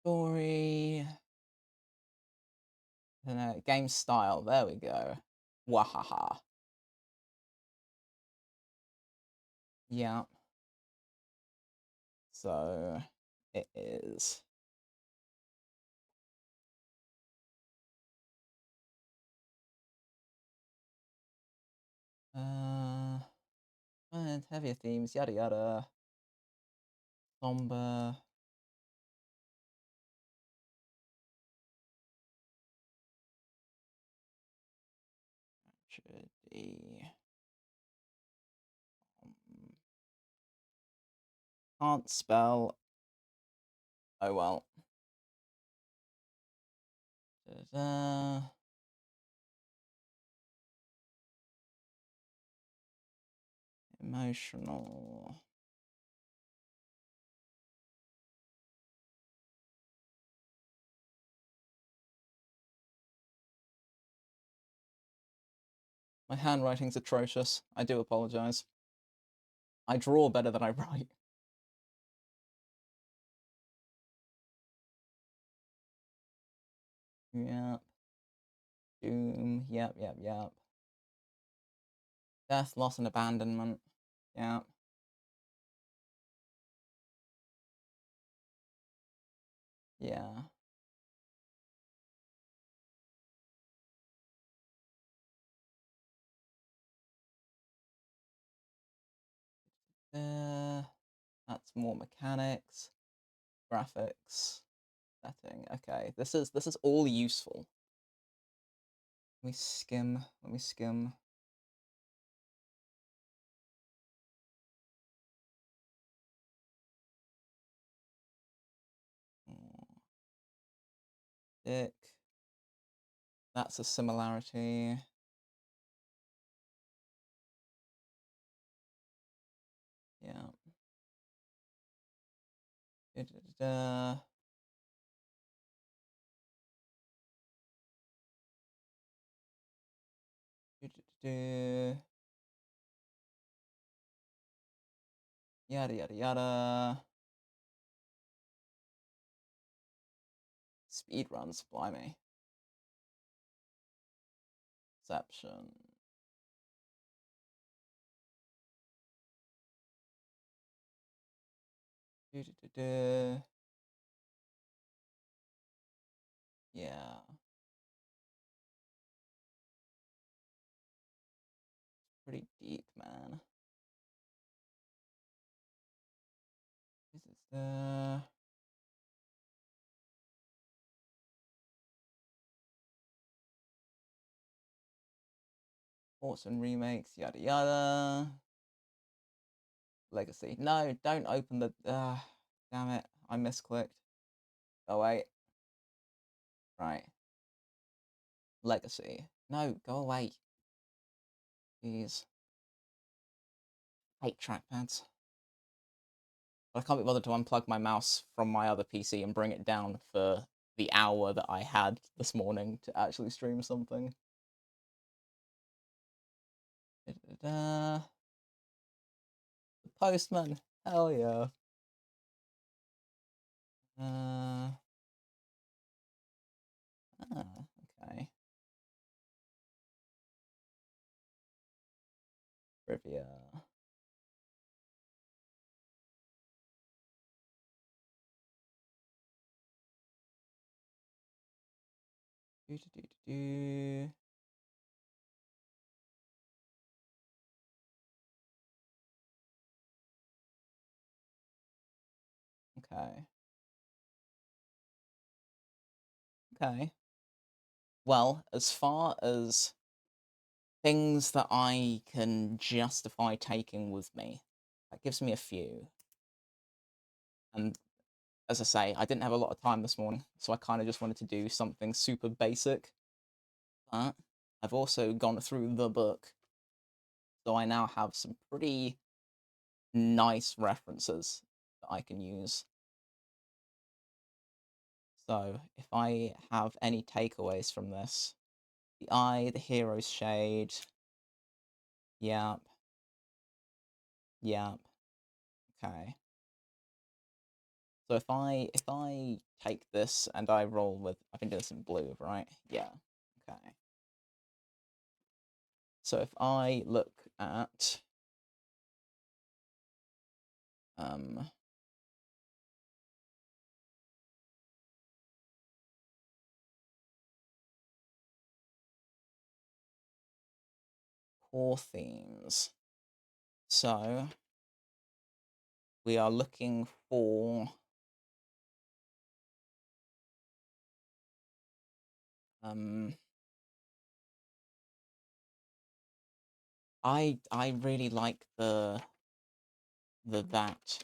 Story. Game style. There we go. Wahaha. Yeah. So it is. And heavier themes, yada yada. Somber. Tragedy. Can't spell. Oh well. Da-da. Emotional. My handwriting's atrocious. I do apologize. I draw better than I write. Yep. Doom. Yep, yep, yep. Death, loss, and abandonment. Yep. Yeah. That's more mechanics, graphics, setting. Okay, this is all useful. Let me skim. Let me skim. Dick. That's a similarity. Yeah. Da-da-da-da. Do-do-do-do. Yada yada yada. Speed runs, blimey. Perception. Do-do-do-do. Yeah. Pretty deep, man. This is the ports and remakes, yada yada. Legacy. No, don't open the. Damn it! I misclicked. Oh wait. Right. Legacy. No, go away. Please. Hate trackpads. But I can't be bothered to unplug my mouse from my other PC and bring it down for the hour that I had this morning to actually stream something. Da-da-da. The postman. Hell yeah. Okay. Trivia. Do, do, do, do, do. Okay. Okay. Well, as far as things that I can justify taking with me, that gives me a few. And as I say, I didn't have a lot of time this morning, so I kind of just wanted to do something super basic. But I've also gone through the book, so I now have some pretty nice references that I can use. So if I have any takeaways from this, the eye, the hero's shade, yep, yep, okay. So if I take this and I roll with, I can do this in blue, right? Yeah, okay. So if I look at um core themes, so we are looking for um I really like the that.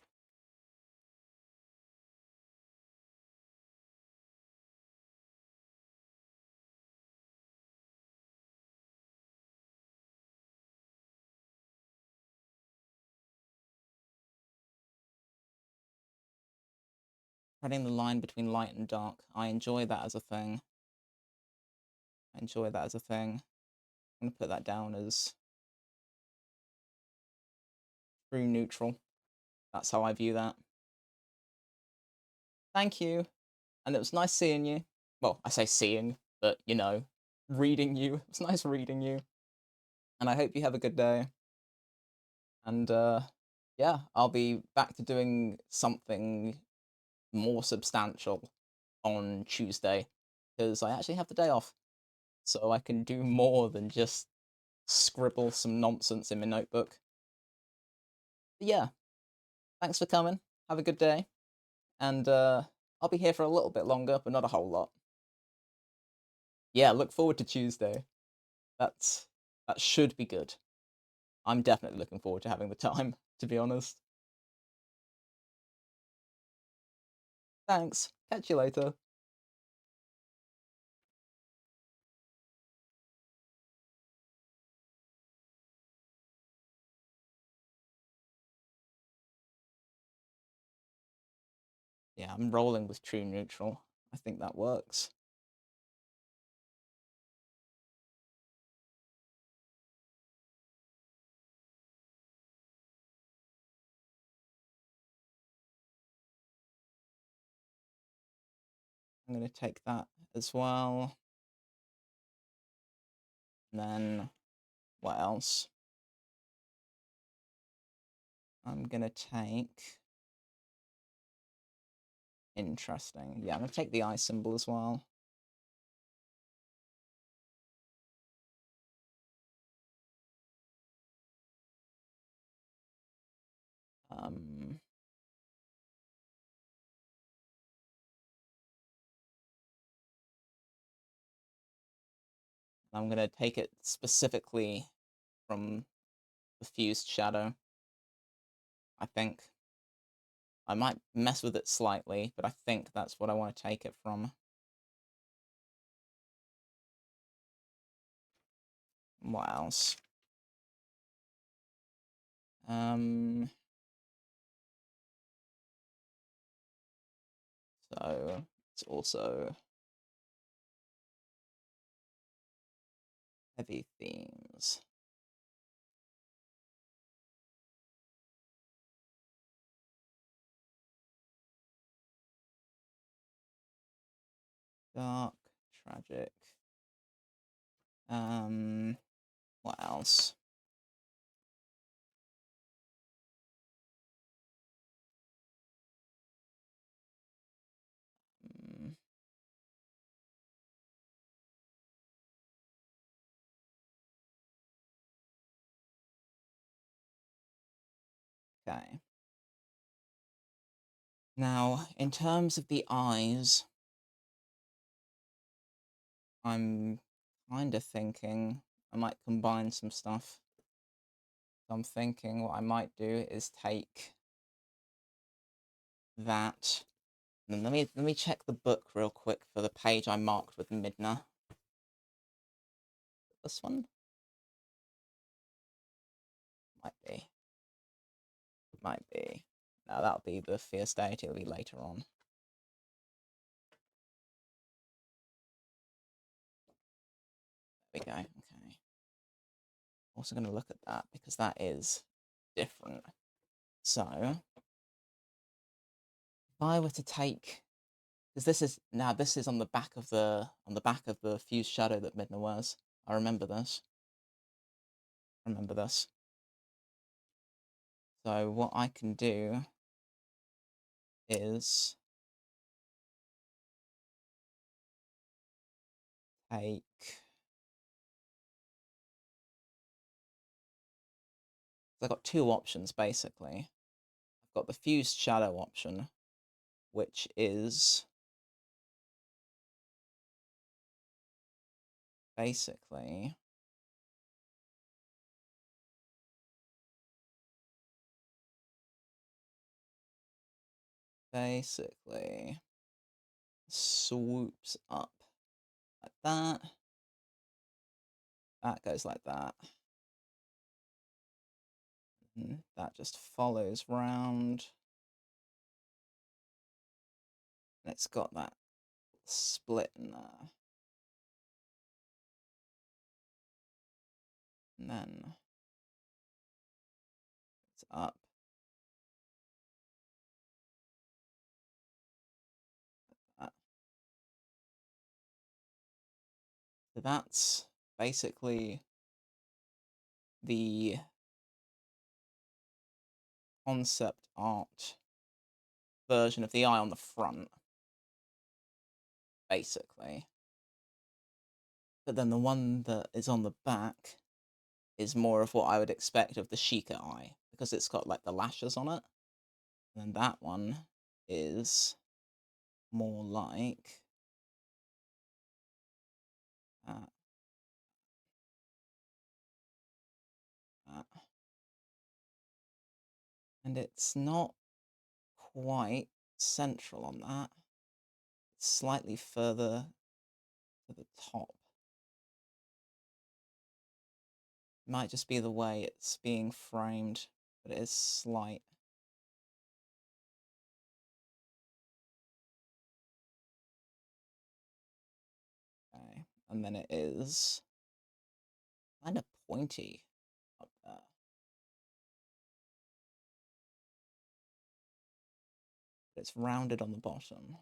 Threading the line between light and dark. I enjoy that as a thing. I enjoy that as a thing. I'm gonna put that down as true neutral. That's how I view that. Thank you. And it was nice seeing you. Well, I say seeing, but you know, reading you. It's nice reading you. And I hope you have a good day. And yeah, I'll be back to doing something more substantial on Tuesday because I actually have the day off. So I can do more than just scribble some nonsense in my notebook. But yeah, thanks for coming. Have a good day. And I'll be here for a little bit longer, but not a whole lot. Yeah, look forward to Tuesday. That's that should be good. I'm definitely looking forward to having the time, to be honest. Thanks. Catch you later. Yeah, I'm rolling with true neutral. I think that works. I'm going to take that as well. And then what else? I'm going to take. Interesting. Yeah, I'm going to take the eye symbol as well. Um, I'm going to take it specifically from the fused shadow. I think. I might mess with it slightly, but I think that's what I want to take it from. What else? So it's also heavy themes. Dark, tragic. What else? Mm, Okay. Now, in terms of the eyes, I'm kind of thinking I might combine some stuff. So I'm thinking what I might do is take that. And let me check the book real quick for the page I marked with Midna. This one might be. Might be. No, that'll be the fierce deity. It'll be later on. There we go. Okay. Also going to look at that because that is different. So, if I were to take, because this is on the back of the fused shadow that Midna wears. I remember this. So what I can do is take. I've got two options basically. I've got the fused shadow option, which is basically swoops up like that. That goes like that. And that just follows round. And it's got that split in there. And then it's up. Like that. So that's basically the concept art version of the eye on the front, basically. But then the one that is on the back is more of what I would expect of the Sheikah eye, because it's got like the lashes on it. And then that one is more like that. And it's not quite central on that. It's slightly further to the top. It might just be the way it's being framed, but it is slight. Okay, and then it is kind of pointy up there. But it's rounded on the bottom.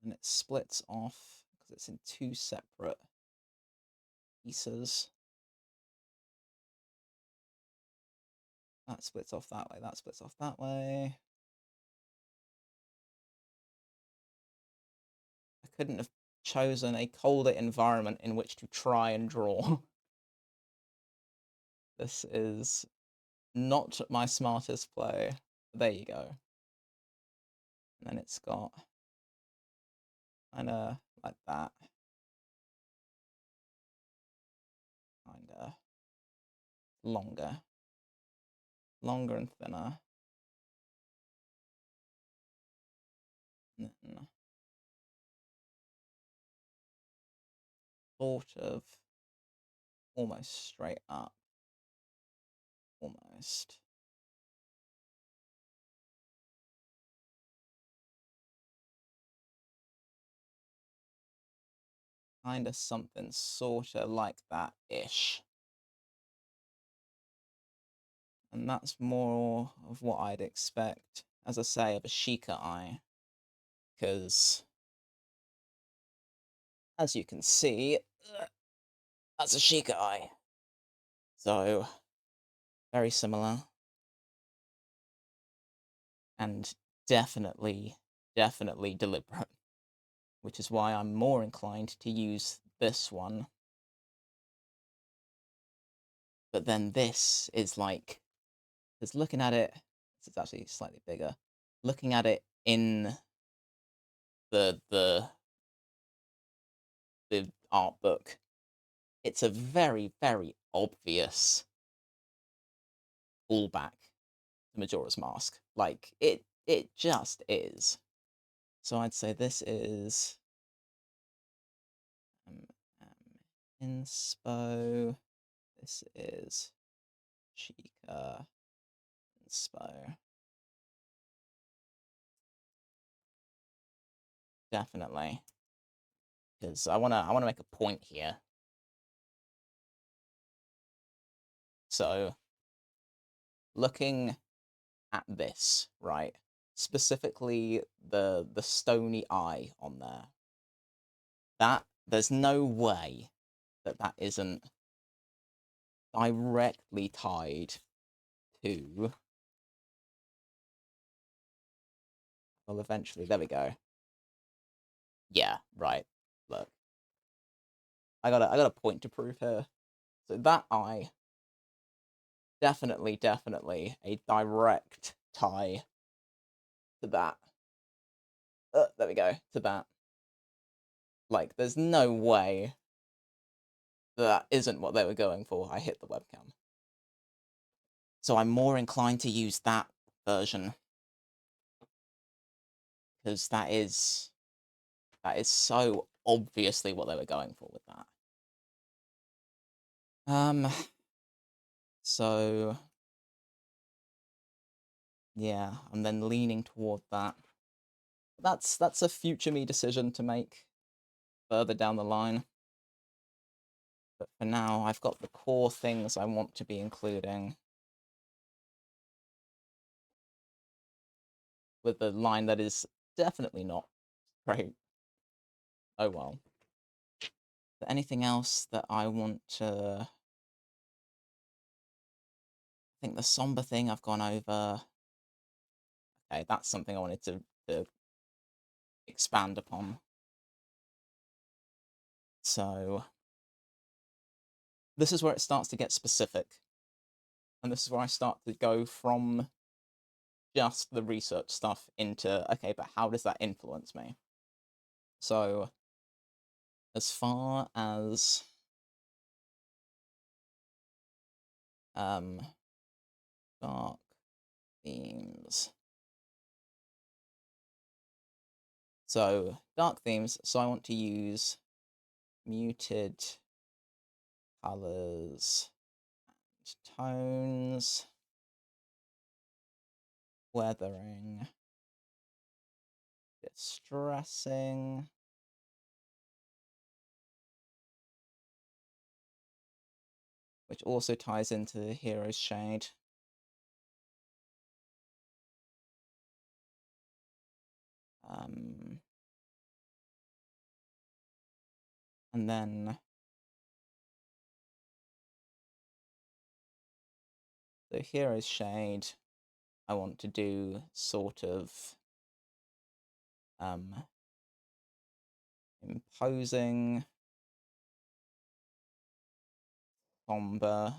And it splits off because it's in two separate pieces. That splits off that way, that splits off that way. I couldn't have chosen a colder environment in which to try and draw. This is not my smartest play. There you go. And then it's got kind of like that. Kind of longer. Longer and thinner. And then sort of almost straight up. Almost. Kind of something sort of like that-ish. And that's more of what I'd expect, as I say, of a Sheikah eye. Because, as you can see, that's a Sheikah eye. So, very similar. And definitely deliberate. Which is why I'm more inclined to use this one But then this is like, because looking at it, this is actually slightly bigger. Looking at it in the the the art book, it's a very, very obvious fallback to Majora's Mask. Like, it just is. So I'd say this is um, inspo. This is Chica inspo. Definitely. Because I wanna make a point here. So looking at this, right? Specifically the stony eye on there. That there's no way that that isn't directly tied to, well, eventually, there we go. Yeah, right. Look. I got a point to prove here. So that eye, definitely a direct tie to that. There we go, to that. Like, there's no way that isn't what they were going for. I hit the webcam. So I'm more inclined to use that version. Because that is so obviously what they were going for with that. So yeah, I'm then leaning toward that. That's a future me decision to make further down the line. But for now, I've got the core things I want to be including. With the line that is definitely not great. Oh well. But anything else that I want to... I think the somber thing I've gone over. Okay, that's something I wanted to expand upon. So this is where it starts to get specific. And this is where I start to go from just the research stuff into, okay, but how does that influence me? So as far as dark themes. So dark themes, so I want to use muted colors and tones, weathering, distressing, which also ties into the hero's shade. And then the hero's shade, I want to do sort of imposing, somber.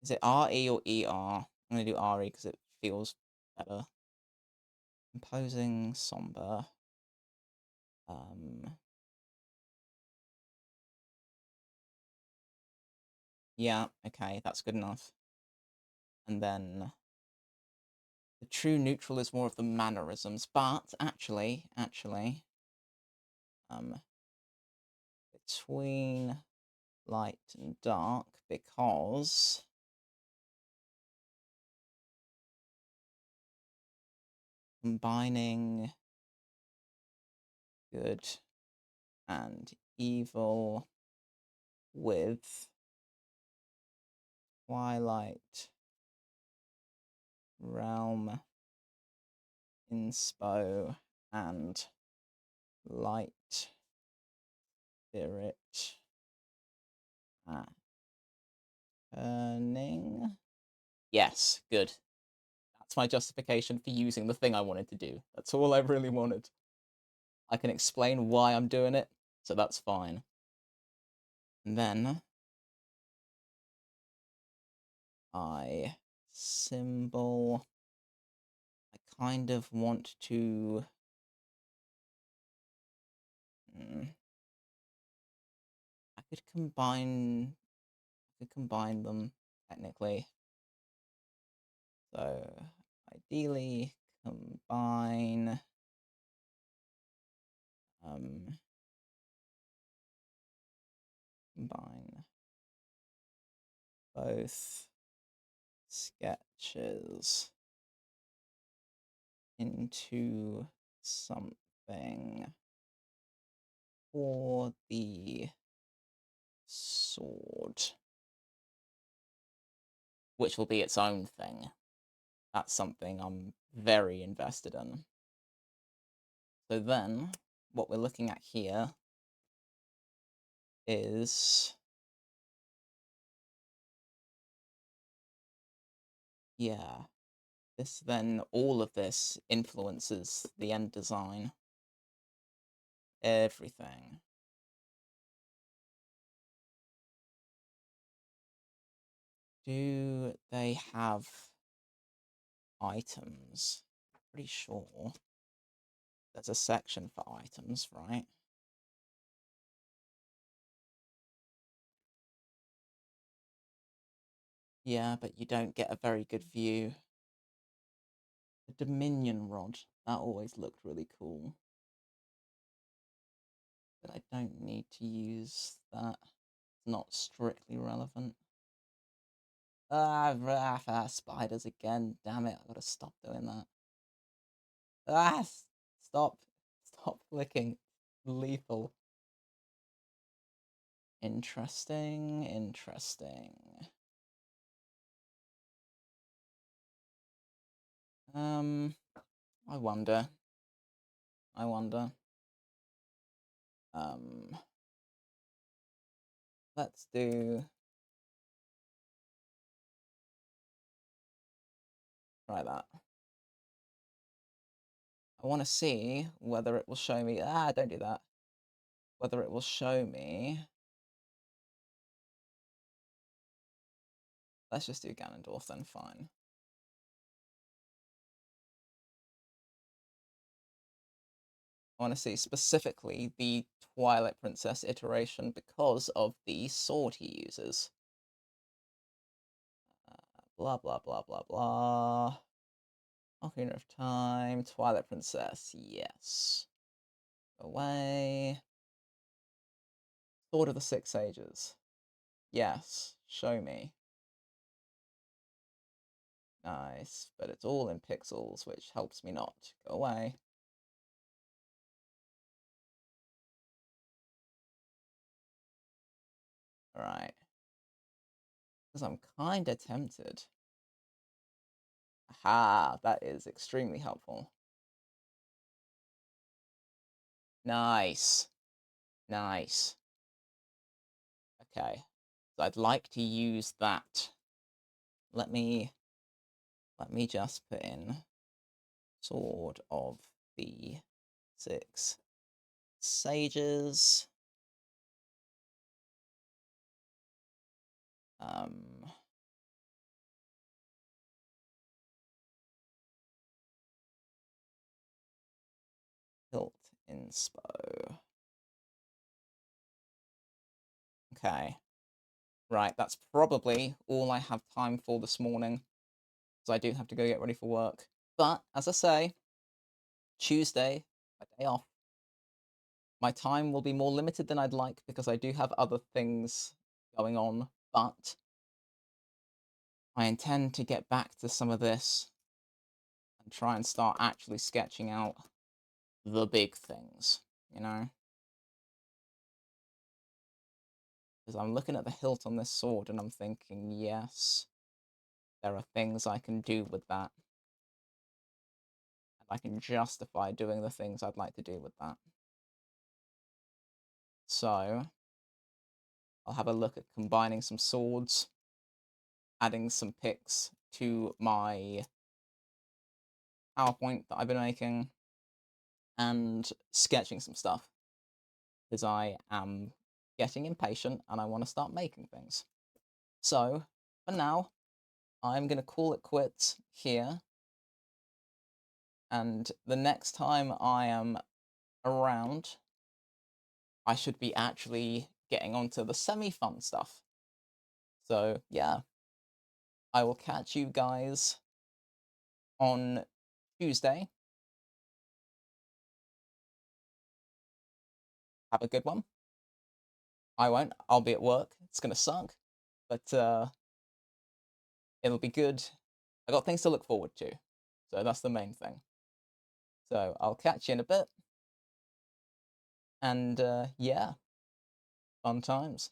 Is it RE or ER? I'm going to do RE because it feels better. Imposing, somber. Yeah, okay, that's good enough. And then the true neutral is more of the mannerisms, but actually, between light and dark, because combining good and evil with Twilight Realm inspo and light spirit turning. Yes, good. That's my justification for using the thing I wanted to do. That's all I really wanted. I can explain why I'm doing it, so that's fine. And then I symbol. I kind of want to. I could combine. I could combine them technically. So ideally, combine. Combine both sketches into something for the sword, which will be its own thing. That's something I'm very invested in. So then, what we're looking at here is, yeah, all of this influences the end design. Everything. Do they have items? Pretty sure there's a section for items, right? Yeah, but you don't get a very good view. The Dominion rod, that always looked really cool. But I don't need to use that. It's not strictly relevant. Spiders again. Damn it, I gotta stop doing that. Stop. Stop flicking. Lethal. Interesting, interesting. I wonder. Let's do. Try that. I want to see whether it will show me. Don't do that. Whether it will show me. Let's just do Ganondorf then, fine. I want to see specifically the Twilight Princess iteration because of the sword he uses. Blah, blah, blah, blah, blah. Ocarina of Time, Twilight Princess, yes. Away. Sword of the Six Sages. Yes, show me. Nice, but it's all in pixels, which helps me not. Go away. Alright. Because I'm kinda tempted. Aha, that is extremely helpful. Nice. Nice. Okay. So I'd like to use that. Let me just put in Sword of the Six Sages. Hilt inspo. Okay. Right, that's probably all I have time for this morning, because I do have to go get ready for work. But, as I say, Tuesday, my day off. My time will be more limited than I'd like, because I do have other things going on, but I intend to get back to some of this and try and start actually sketching out the big things, you know? Because I'm looking at the hilt on this sword and I'm thinking, yes, there are things I can do with that. And I can justify doing the things I'd like to do with that. So, I'll have a look at combining some swords, adding some pics to my PowerPoint that I've been making, and sketching some stuff. Because I am getting impatient and I want to start making things. So, for now, I'm gonna call it quits here, and the next time I am around, I should be actually getting onto the semi-fun stuff. So, yeah, I will catch you guys on Tuesday. Have a good one. I won't. I'll be at work. It's gonna suck, but it'll be good. I got things to look forward to, so that's the main thing. So I'll catch you in a bit, and yeah, fun times.